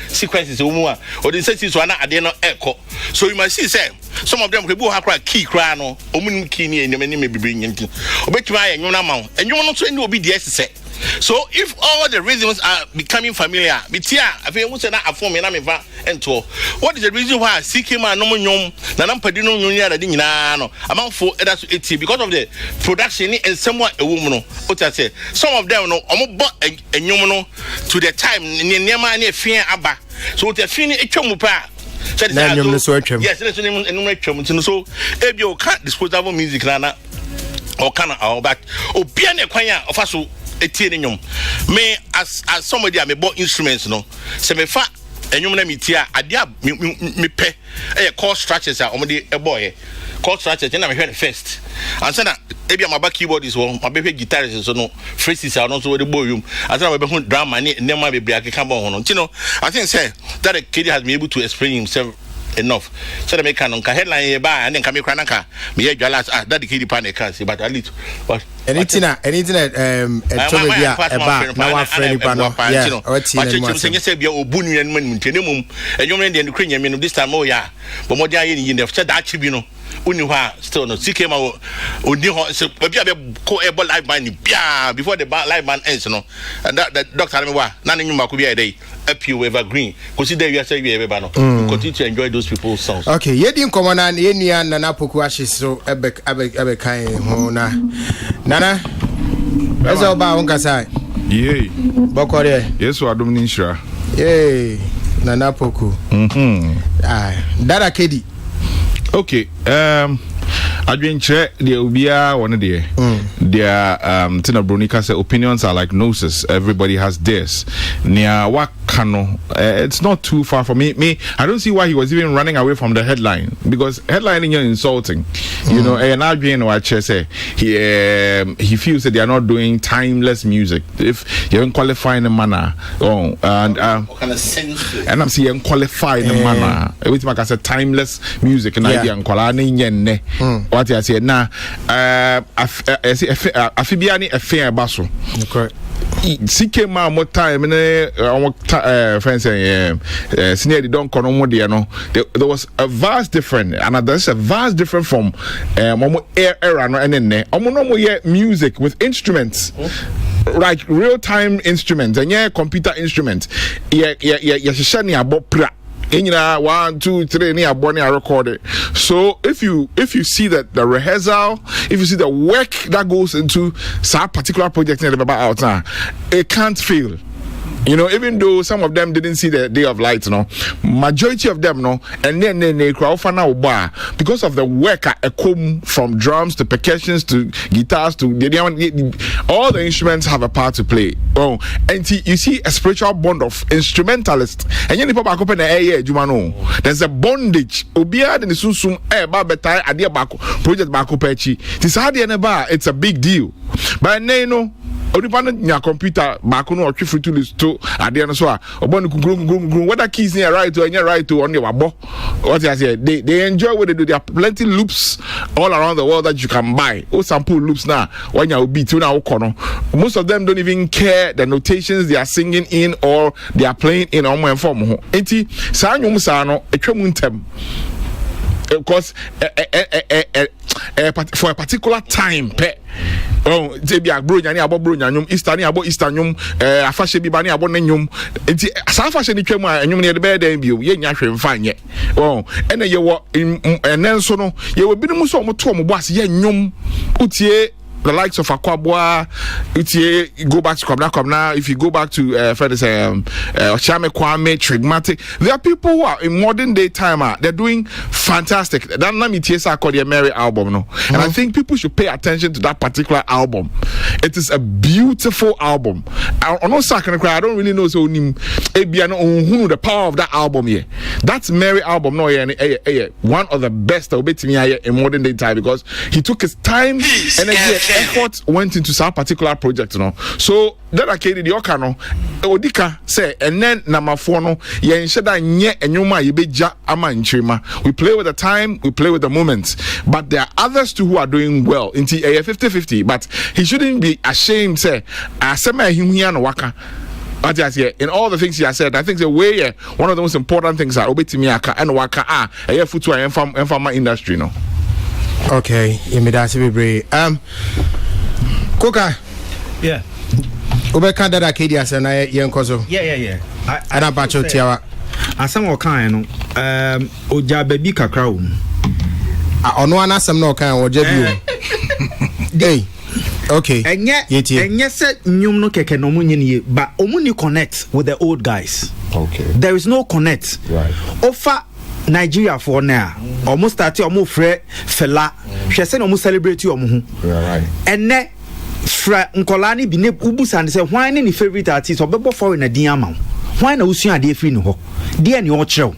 sequences or the senses one at the end echo. So you must see say some of them will have key cry no omun key and many may be bringing to obey try and you know and you want to be the say. So if all the reasons are becoming familiar, I feel we say that a form and to what is the reason why CK man no nyom na nampadino nyonya da nyina no amount for that's 80 because of the production and somewhat a woman no what I say some of them no omo bo enyom no to the time niema na afia aba so the fini etwam pa yes let's name so ebio can't disposable music na or can or back obia na kwanya of aso me as somebody I me bought instruments no se me fa enyum na metia ade me pe chord structures a omde boy chord structures na me hwe first and say na ebi am back keyboard is one my be guitarist so no phrases are not so the boy room and say na be drama ne nema be akeka bon ho no you know I think say that the kid has been able to explain himself enough so that me can headline ba and then come me kranaka me hear jala that the kid pan can see but at least what anything eba na wa friend pa no yeah what you say be obu nu yan man ntenemu enyom ne de krenye me no this time oh yeah but mo dia ye ni the say that chibi no uni ha still no CK ma odi ho so be ko ebo live band bia before the live band ends no and that doctor me wa na ne nyuma ko bia dey appeal evergreen consider you say we everybody no continue to enjoy those people's songs. Okay yedi nkomo na ye nua na poku ahye so ebe kan ho na nana ezo ba won kasai ye bokore yesu adom ni nhira nana poku dara kedi okay adwenche the obia one there tina bronika say opinions are like noses, everybody has theirs. Nia wakano, it's not too far from me I don't see why he was even running away from the headline, because headlining is insulting. You know, and Adrian watch say he feels that they are not doing timeless music if you don't qualify in a manner. And I'm saying qualify in a manner everything like I said timeless music and idea and what I say now afibiani affair basso correct CK ma more time friends senior don't kono there was a vast different and there's a vast different from era no enne no music with instruments like real time instruments and computer instruments shani abopra 1, 2, 3 near Bonnie recorded. So if you see that the rehearsal, if you see the work that goes into some particular project out now, it can't fail. You know, even though some of them didn't see the day of light, majority of them, and then they crowd for now bar because of the work at come from drums to percussions to guitars to all the instruments have a part to play. Oh, and you see a spiritual bond of instrumentalists. And you people back up in the air, there's a bondage. Obia the susum betai adia bako project bako pechi. This it's a big deal. But only your computer back on or free to list to at the end so whether keys near right to and right to on your what I say they enjoy what they do. There are plenty loops all around the world that you can buy. Oh, sample loops now when you beat now corner. Most of them don't even care the notations they are singing in or they are playing in on my form. Enti sanyum sano etwemuntem because for a particular time oh they be bro nyani abo bro nyanyum easter ni abo easter nyum afashe bi ba ni abo nanyum enti sa afashe ni twam a nyum ne de be dan bio ye nya hwemfa nye oh ene ye wo enenso no ye wo binom so mo to mo bo ase ye nyum utie the likes of Akwabwa, go back to Kwabna. If you go back to Ochame Kwame, Trigmatic, there are people who are in modern day time. They're doing fantastic. That Namitiesa called the Mary album, no, and I think people should pay attention to that particular album. It is a beautiful album. I don't really know so the power of that album here. That's Mary album, no, one of the best that will be to me in modern day time because he took his time and effort went into some particular project, so that I carried the okano odika say and then number 4 no ye nsheda nye enyuma yebeja ama nchima. We play with the time, we play with the moments, but there are others too who are doing well into a 50-50, but he shouldn't be ashamed say asema him here no waka. In all the things he has said, I think the way one of the most important things are obetimiaka and waka a footwear and farmer industry, no. Okay, imidasi be Koka. Yeah. Ubeka that Acadia sana yenkozo. Yeah. I bacho tiawa. Asam kind oja baby kakra wo. Ono anasam no kan oja bi. Hey. Okay. Enye se nyum no keke no munye but omuni connect with the old guys. Okay. There is no connect. Right. Offer Nigeria for now. Almost started almost fella. She said almost celebrate you right. And ne fra nkolani bi ne ubusa and say why any favorite artist or bebo foreign din ama. Why na usua de free no ho. De ani o kyerɛw.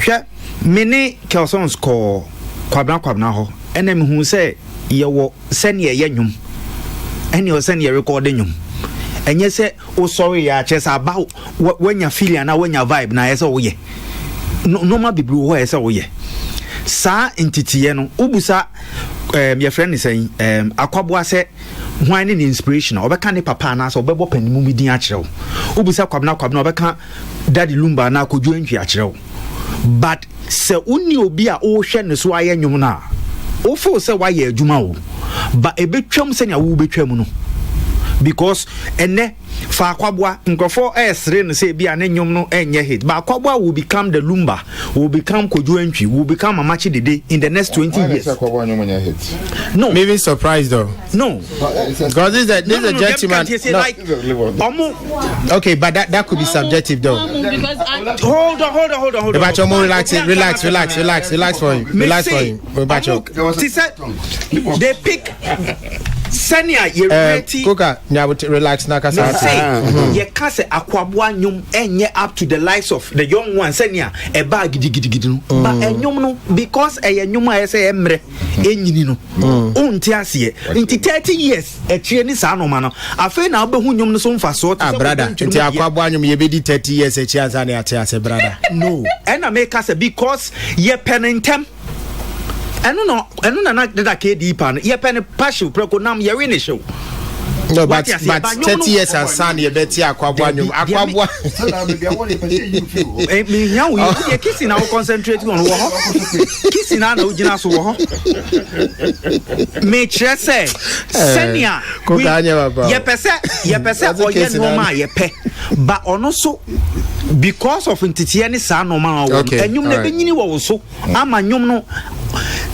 Hwɛ mene Kelsons call kwabna ho. Ene me hu say ye wo sene ye nwum. Ene o sene ye record nwum. Enye say o sorry ya kyesa about when you feel na when you vibe na ye say wo ye. No ma bibru ho ese wo ye sa entity no ubusa your friend is saying akwabo ase hwan ni inspiration obeka ne papa na so obebo panimu mi din a kirew ubusa kwabna obeka daddy lumba na akoju antwi a kirew but se uni obi a o hwe ne so aye nwum na o fo se wa ye adwuma wo ba ebetwam se na wo betwam no because ene fa kwabwa nkofo esre no say bia ne nyom no enye hit but kwabwa will become the lumba, will become kojuentwi, will become amachi dede in the next 20 years. No, maybe surprised though. No, because this is a gentleman. Okay, but that could be subjective though. Hold on. Relax for him. She said they pick Senia Coca, relax nakasa. Ye kase akwabwa nyum enye up to the likes of the young one Senia e bag gidi no. But enyum no because enyum a say emre enyini no. Onti ase nti 30 years e tue ni sa no ma no. Afa na obehu nyum no so mfa so brother. Nti akwabwa nyum ye bedi 30 years e chia sa na ate ase brother. No. And I make us because ye penentem. Eno na that KD pan ye pen passion preko nam ye win show. No, but 30 years and son ye beti akwabwa nyum akwabwa. Me nya we ye kissing now concentrating on wo kissing na ugina so wo me chere say senior ye pese oye no ma ye pe but ono so because of ntitiye ni sa no ma wo enyum na benyini wo so ama nyum no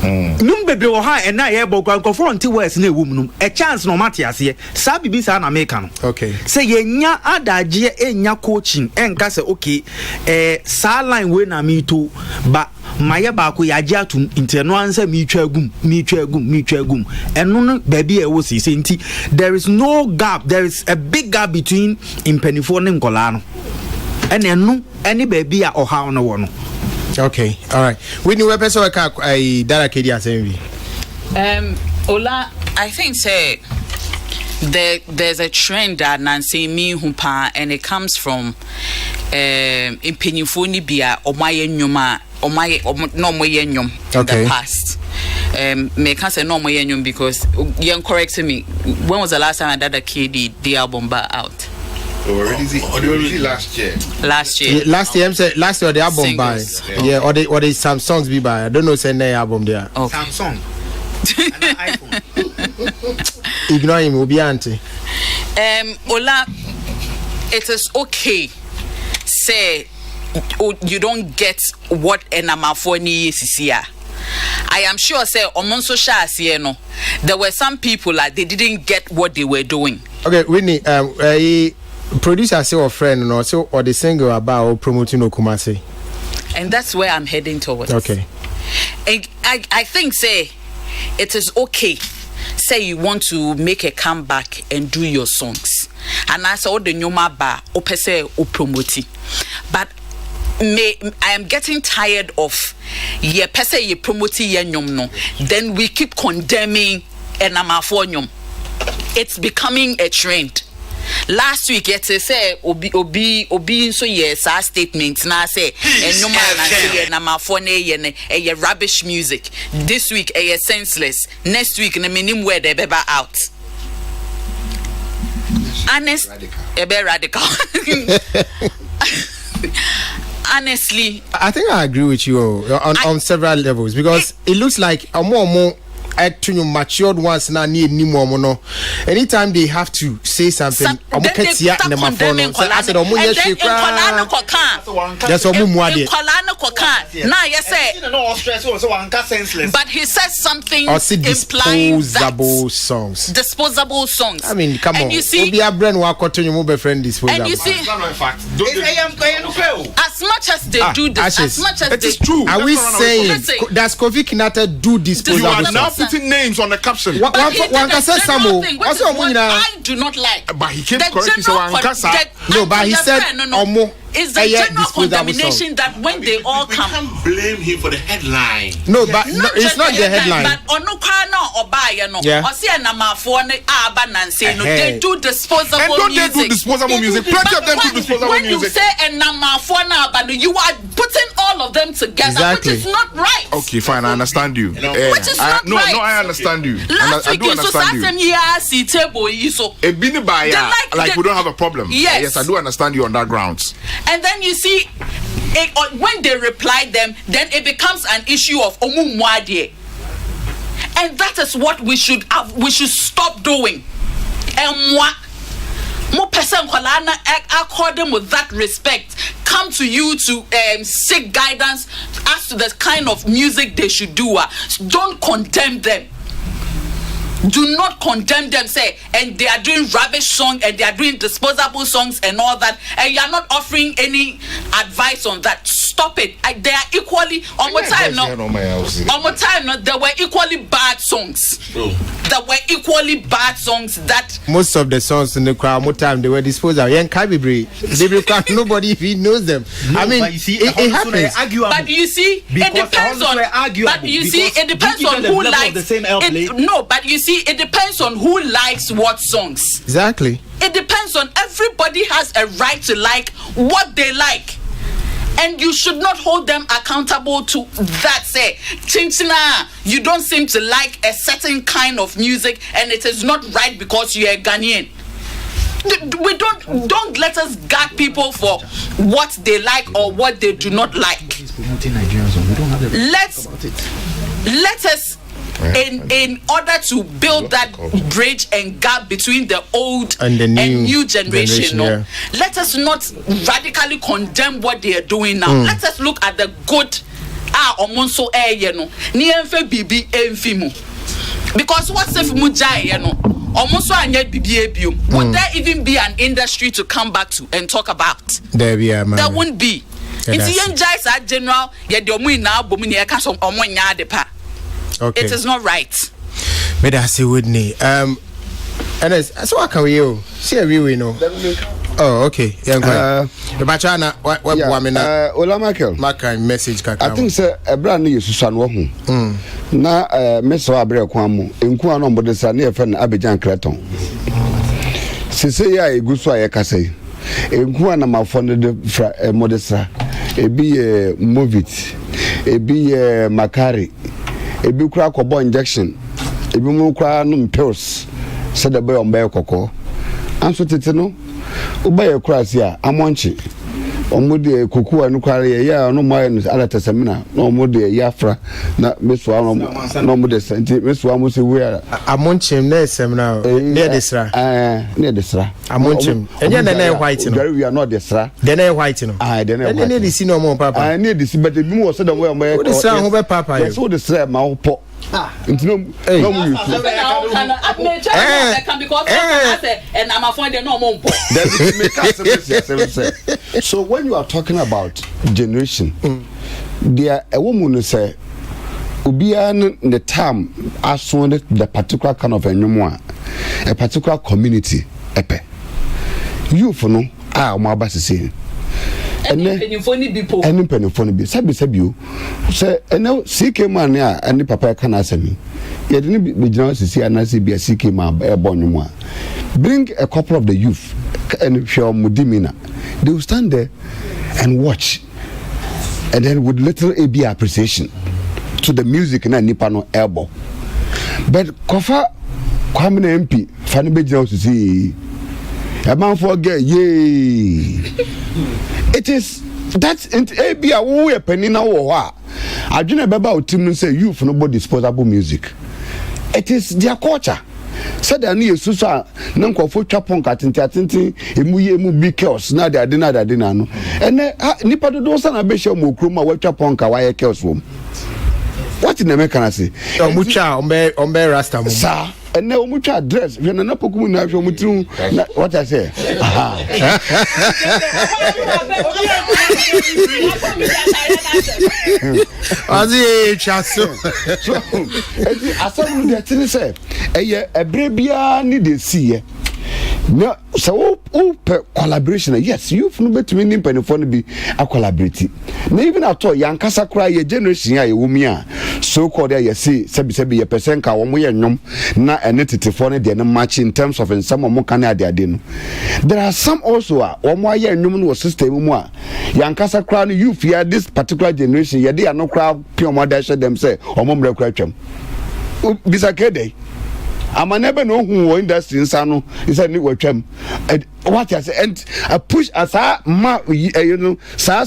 nyum bebre wo ha ena ye bogwa confront words na ewum no a chance no mate ase sa bibi sa na make no okay say ye nya adaje enya coaching enka say okay sa line we na me to ba maye ba ko yaje atum inteno ansa mi twa agum eno no baby e wo sisi nti there is no gap, there is a big gap between impenifo ne nkola no eno any baby a oha no wo no. Okay, all right. We knew a person Dara Kedi Assembly. Ola, I think say there's a trend that Nancy me humpa and it comes from impenyifoni bia omaye nyoma omaye no moye nyom in the past. Me can say no moye nyom because you correct me. When was the last time Dara Kedi the album out? Already last year. Last year the album by or the some songs be by. I don't know say no album there. Samsung. iPhone. Ignore him, Obi auntie. Ola, it is okay. Say you don't get what enamafoni is here. I am sure say on social no, there were some people like they didn't get what they were doing. Okay, Whitney, producer say or friend no so or the single about promoting Okumase. And that's where I'm heading towards. Okay. And I think say it is okay. Say you want to make a comeback and do your songs. And I saw the nyoma ba opese o promoti. But I am getting tired of ye pese ye promoti ye nyom no. Then we keep condemning enamafo nyom. It's becoming a trend. Last week it say obi so yes our statement na say enyoma na say enamafo na ye rubbish music. This week ye senseless. Next week na minim where they be out. Honest radical. Honestly, I think I agree with you on several levels because it looks like a more actually matured ones now need any more no. Anytime they have to say something, then they start condemning I said, that's a now you say, but he says something disposable songs. Disposable songs. I mean, come on. You see, be a brand who continue move friend disposable. And you see, as much as they do this, as much as it is true. Are we saying does Kofi Kinata do disposable? You are now putting names on the caption. I do not like. But he keeps correcting. No, but he said it's the general condemnation that when they all come, we can't blame him for the headline. No, but it's not the headline. But they do disposable music. And don't they do disposable music? Plenty of them do disposable music. When you say you are putting all of them together, which is not right. Okay, fine, I understand you. Which is not right. No, I understand you. Last week, like we don't have a problem. Yes, I do understand you on that grounds. And then you see, when they reply them, then it becomes an issue of omumwadie. And that is what we should stop doing. More person accord them with that respect, come to you to seek guidance as to the kind of music they should do. Don't condemn them. Do not condemn them, say, and they are doing rubbish song and they are doing disposable songs and all that, and you are not offering any advice on that. Stop it. They are equally on what time no, there were equally bad songs. There were equally bad songs that most of the songs in the crowd, more time they were disposable. Nobody even knows them. No, I mean, it happens. But you see, it depends on. But you see, it depends on who likes it. No, but you see, it depends on who likes what songs. Exactly. It depends on, everybody has a right to like what they like. And you should not hold them accountable to that. Say, Chinchina, you don't seem to like a certain kind of music and it is not right because you are Ghanaian. We don't let us guard people for what they like or what they do not like. Let us in order to build that bridge and gap between the old and the new generation, yeah. Let us not radically condemn what they are doing now. Let us look at the good omonso bibi because what's if mujai omonso anya bibi would there even be an industry to come back to and talk about? There won't be. It's young guys are general okay. It is not right. But I say Whitney. And so what can we do? See a we know. Oh, okay. Yeah, the Bachana, what woman? Ola Micheal. Maka message kaka. I think say a brand new Susan wo hu. Na meso abre kwamu. Enku ano mbodesa na yefa na Abidjan Creton. Sese ya eguso ayekase. Enku ana mafone de modesa. Ebi movit. Ebi makari. Ebi kura kobo injection ebi mu kura no pills said the boy on bae kokko anso tete no ubaye kura sia amonchi omode koku anu kware ya no moye no ala tesemina no omode yafra na meso no omode senti meso amusi we amonchi na esemina ne desra ne desra amonchi enye na white no we are not desra de na white no de na ne de si no mo papa ne de si but ebi mu so the way on bae ko desra ho be papa yo so desra ma ho po nti no mu you and I'm afraid they're not more so when you are talking about generation there a woman who say ubia the time as the particular kind of a particular community epe you for no my boss is saying any penny be sabi you say and CK man ya any papa can answer me you didn't be general to see and be a CK man born bring a couple of the youth and show mudimina they will stand there and watch and then with little AB appreciation to the music na nipa no elbow but kofa kwamina MP fani be general to see a man forget yay it is that's AB a wo penny na wo ha adwene beba otim say youth no body disposable music it is their culture said that near Susa Nankofo Chapon Catinti, emu big chaos, na de no. And Nipa do sana besha mukruma we Chaponka why chaos room. What in the mechanism? Mucha ombe rasta sir. And now mucha dress. We na pokumu na mutu. What I say? Azi chaso. So, asamu de tini say, a brebia need to see. No, so collaboration. Yes, you've no better meaning penny for be a collaborative. Now, even at all, young Casa cry a generation, ya wumia. So called there, you see, sebi a percent ka one way and na an entity for the match in terms of in some more can add in. There are some also, one more year and was system more. Young Casa cry, you fear this particular generation, ya they are no crowd, pure mother them say, or mom crackum. Bisakede. I'm never know who industry in Sano is a new term. What I say, and I push as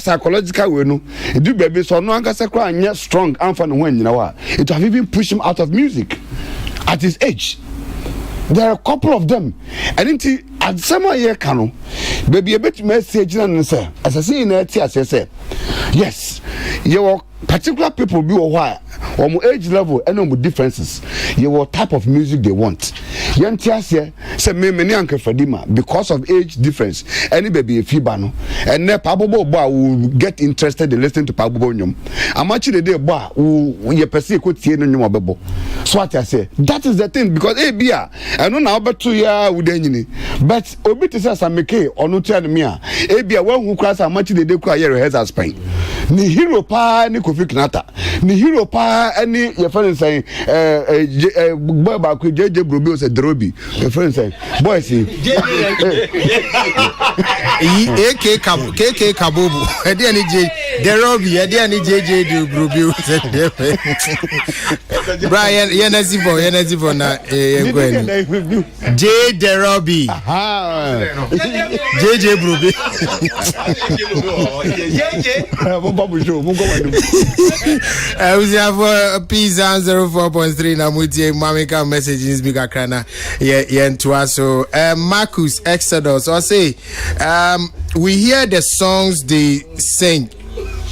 psychological way. No, do baby so no ankasa and yet strong and fun when you know it have even pushed him out of music at his age. There are a couple of them. And at some year cano, baby a bit message and say, as I say in that, I say, yes, your particular people be a while. Or age level and no differences. You what type of music they want. Yantiasia say many uncle Fadima because of age difference. Any baby if no and ne Pabbo Bar will get interested in listening to Pabbo Nyum. I'm actually the bar who you perceive could see no more bubble. So what I say that is the thing because bia I don't know about 2 years with any but obit says I make or no tell me bia one who cries how much they do cry heads as pain. Ni hero pa ni Kofi Kinata ni hero pa any your friend saying boy back with JJ Brubio said Drobi your friend saying boy see AK Kabobu edi ani J Drobi edi ani JJ Brubio said Brian Yenazibo na J Drobi JJ Brubio we have Peace 04.3 na mutie mamika messages bigger crana yen to us. So Marcus Exodus or say we hear the songs they sing,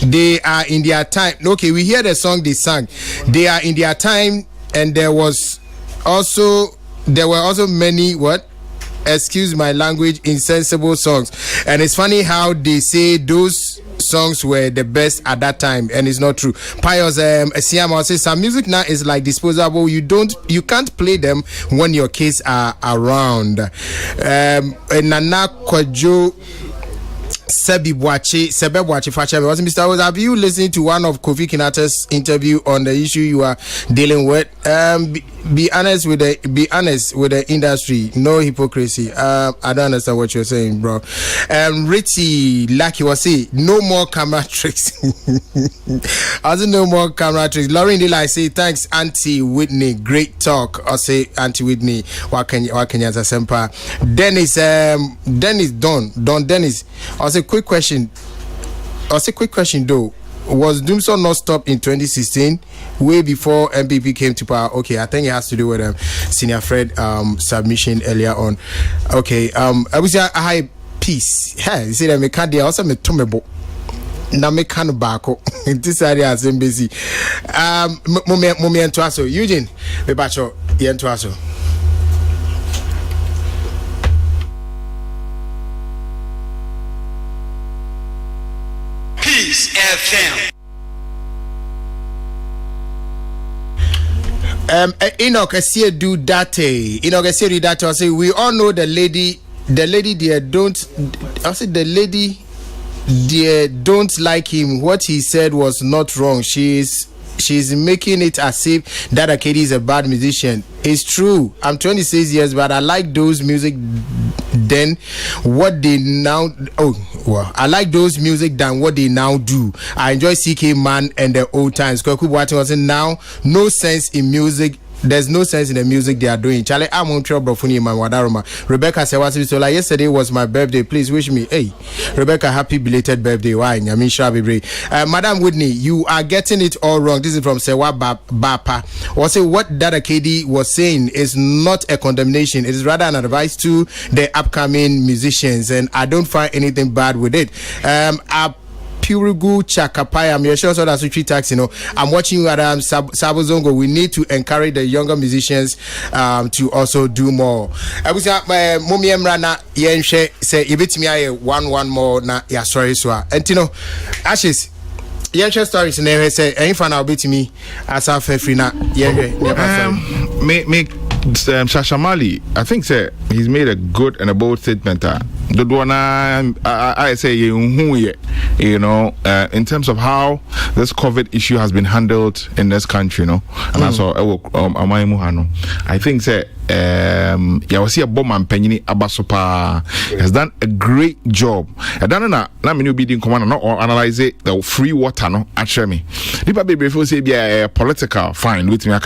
they are in their time. Okay, we hear the song they sang, they are in their time, and there were also many excuse my language, insensible songs. And it's funny how they say those songs were the best at that time, and it's not true. Pius Siama says some music now is like disposable. You can't play them when your kids are around. Nana Kwajo Sebe Bwachi Facha was Mr. Rose. Have you listened to one of Kofi Kinata's interview on the issue you are dealing with? Be honest with the industry. No hypocrisy. I don't understand what you're saying, bro. Richie Lucky was saying no more camera tricks. I said no more camera tricks. Lauren Dila say thanks, Auntie Whitney. Great talk. I say Auntie Whitney. What can you answer, Sempa? Dennis Don Dennis. I say quick question though. Was Doomsday not stopped in 2016, way before MPP came to power? Okay, I think it has to do with Senior Fred submission earlier on. Okay, I was a high peace. Hey, you see that me can't deal. Also me tumebo. Na me can't back up. This area is busy. Mummy and Twaso, Eugene, me bacho yen Twaso. FM. Enoch Esie do that. Enoch Esie do that. I say we all know the lady there don't. I say the lady there don't like him. What he said was not wrong. She's making it as if that Akedi is a bad musician. It's true. I'm 26 years, but I like those music then what they now I like those music than what they now do. I enjoy CK Man and the old times. Kwaku Boateng was now no sense in music. There's no sense in the music they are doing. Charlie, I'm on trouble for man Wadaroma. Rebecca said, so like yesterday was my birthday. Please wish me, hey, Rebecca, happy belated birthday. Why? I mean, Madam Whitney, you are getting it all wrong. This is from Sewa Bapa. Also, what Dada KD was saying is not a condemnation. It is rather an advice to the upcoming musicians, and I don't find anything bad with it. Purugu Chakapaya, I'm sure so that's what tax, I'm watching you at Sabozongo. We need to encourage the younger musicians to also do more. I was at my Mummy Emrana Yenshe say you beat me one more na ya sorry so and Ashes Yenshe stories in there say any fan I'll beat me as a free na me Shashamali, I think he's made a good and a bold statement. The one I say, in terms of how this COVID issue has been handled in this country, and also I think Yawasi Bowman Penny Abasopa has done a great job. I don't know na me be in command or analyze it the free water no actually me. People be before say be a political fine with me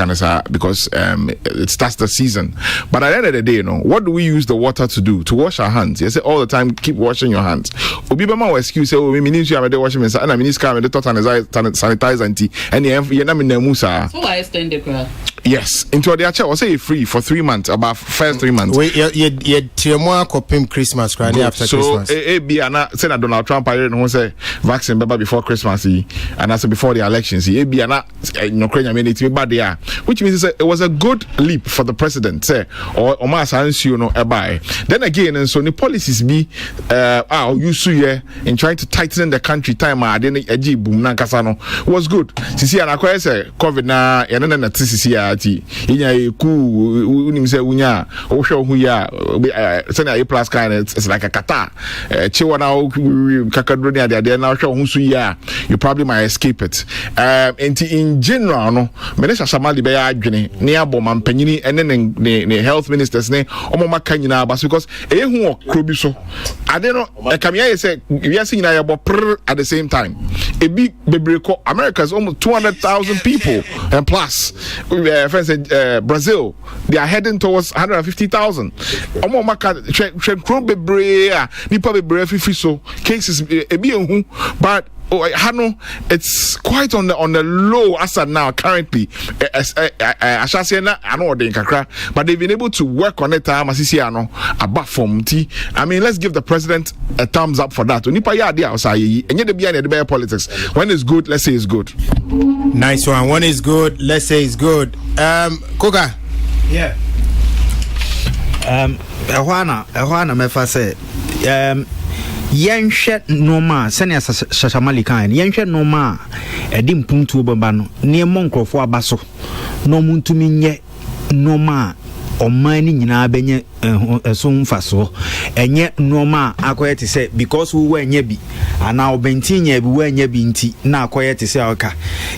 because it starts the season. But at the end of the day, what do we use the water to do? To wash our hands. You say all the time keep washing your hands. Obi bema excuse say we need to have the washing and I mean this car the tot sanitize and you na me na musa. So why stand the crowd? Yes, into the actual was say free for 3 months, about first 3 months. Wait, you more copim Christmas, right? After Christmas. So, be an Senator Donald Trump, I don't say vaccine before Christmas, and also before the elections. Be an Ukrainian community, but there, which means it was a good leap for the president, say, or mass you know, buy. Then again, and so the policies be in trying to tighten the country time. I didn't boom Nankasano was good. See, and I say COVID na and then at CCRT. In a cool, say, Unya, Osho, who ya, send a plus kind, it's like a kata. Chiwana, Kakadronia, they're now show who you probably might escape it. And in general, no, Menesha Samali Bay, near Boman Penini, and then the health minister's name, Omoma Kanyina, but because a who Krubiso, I don't know, Kamia said, we are seeing at the same time. A big Bibrico, America's almost 200,000 people and plus. Friends in Brazil, they are heading towards 150,000. Cases, but it's quite on the low as of now currently. I shall say I know they but they've been able to work on it. I mean, let's give the president a thumbs up for that. Politics. When it's good, let's say it's good. Nice one. When it's good, let's say it's good. Koga. Yeah. Ehwana mefa say yenhwe noma senia shashamali kan yenhwe noma edi mpuntu baba no ne monkrofo abaso no muntumi nye noma omani nyina benye so mfaso enye noma akoyete say because we wenye bi ana obentinya bi wenye bi nti na akoyete say oka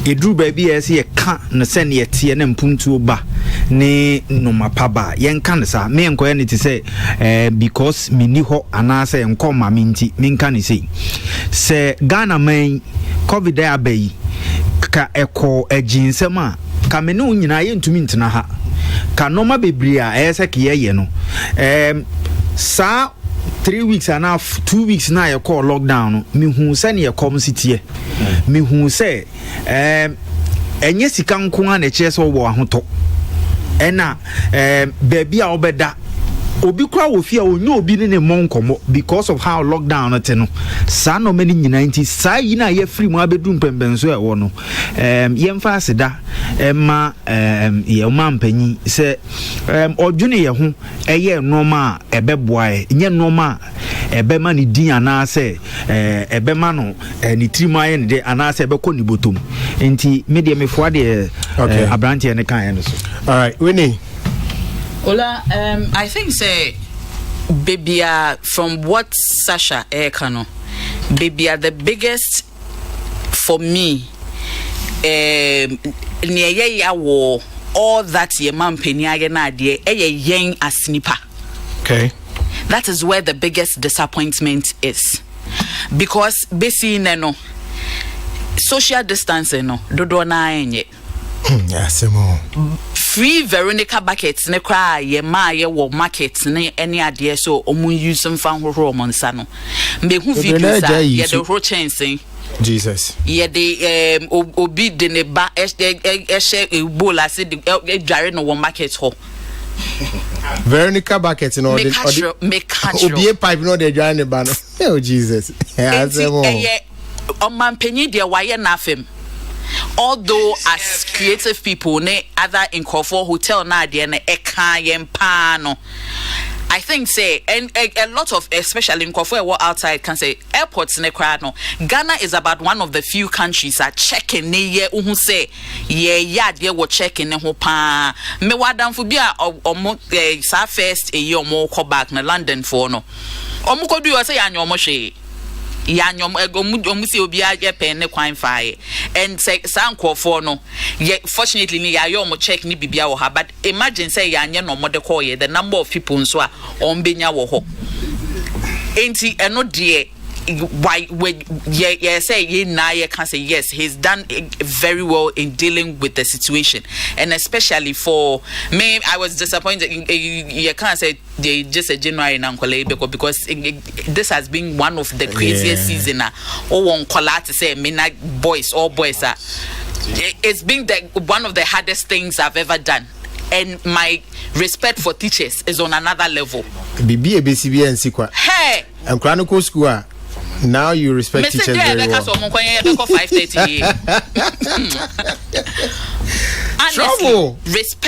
eduru ba bi ese ye ka no se ne yete ne mpuntu ba ne noma paba yen ka ne sa me enkoye ne ti say because mini ho ana say enkoma me nti me nka ne say Ghana man covid ya bayi ka eko ejinsem a ka me no nyina ye ntumi ntena ha kanoma bebria ese kiye no sa 3 weeks and half 2 weeks na ye call lockdown me hu se ne ye kom sitie me hu se enye sika nko na che se wo ahoto ena baby a obeda obi kwa wo fia onyo obi ne monkomo because of how lockdown it no sa no many nyina nti sa yi na ye free mu abedu mpembenso e wo no yemfa aseda ma ye ma mpanyi se odwene ye ho eye noma ebeboa nye noma ebema ni din ana se ebema no ni trimaye ne de ana se ebekọ ni botom nti me de me fo de abrante ne kan no so. All right, Winnie. Ola, I think say baby from what Sasha Ekano, baby are the biggest for me. Near war all that ye man penny agena de yen a snipper. Okay. That is where the biggest disappointment is. Because basically no social distancing no dodo na enye. Yes, more. Free Veronica buckets ne cry ye ma ye wo market ne any idea so omun use some fan ho monsa no me hu videos ye the ho chensing Jesus ye the obi de ne ba e bowl as the dware no wo market ho Veronica buckets no me catch obi pipe no de dware ne ba no oh Jesus on man penny de waye na fem. Although as creative people ne other in Kofo hotel na de na eka yempano, I think say and a lot of especially in Kofo what outside can say airports ne no Ghana is about one of the few countries that checking ne ye who say yeah they were checking ne ho pa me wadam for bia omo sa first a year mo ko back na London for no omo ko do say anyo mo hwe yanyom omusi obi aye pen ne kwan fae and say sankofo no fortunately me yayom check ni bibia wo ha but imagine say yanye no mode call ye the number of people so a ombenya wo ho enti eno de why say ye na ye can say yes he's done very well in dealing with the situation and especially for me I was disappointed you can't say they just a January now because this has been one of the craziest season oh one call to say me boys all boys are it's been one of the hardest things I've ever done. And my respect for teachers is on another level. Hey! And Chronicle School. Now you respect teachers very well. Honestly, Trouble. Respect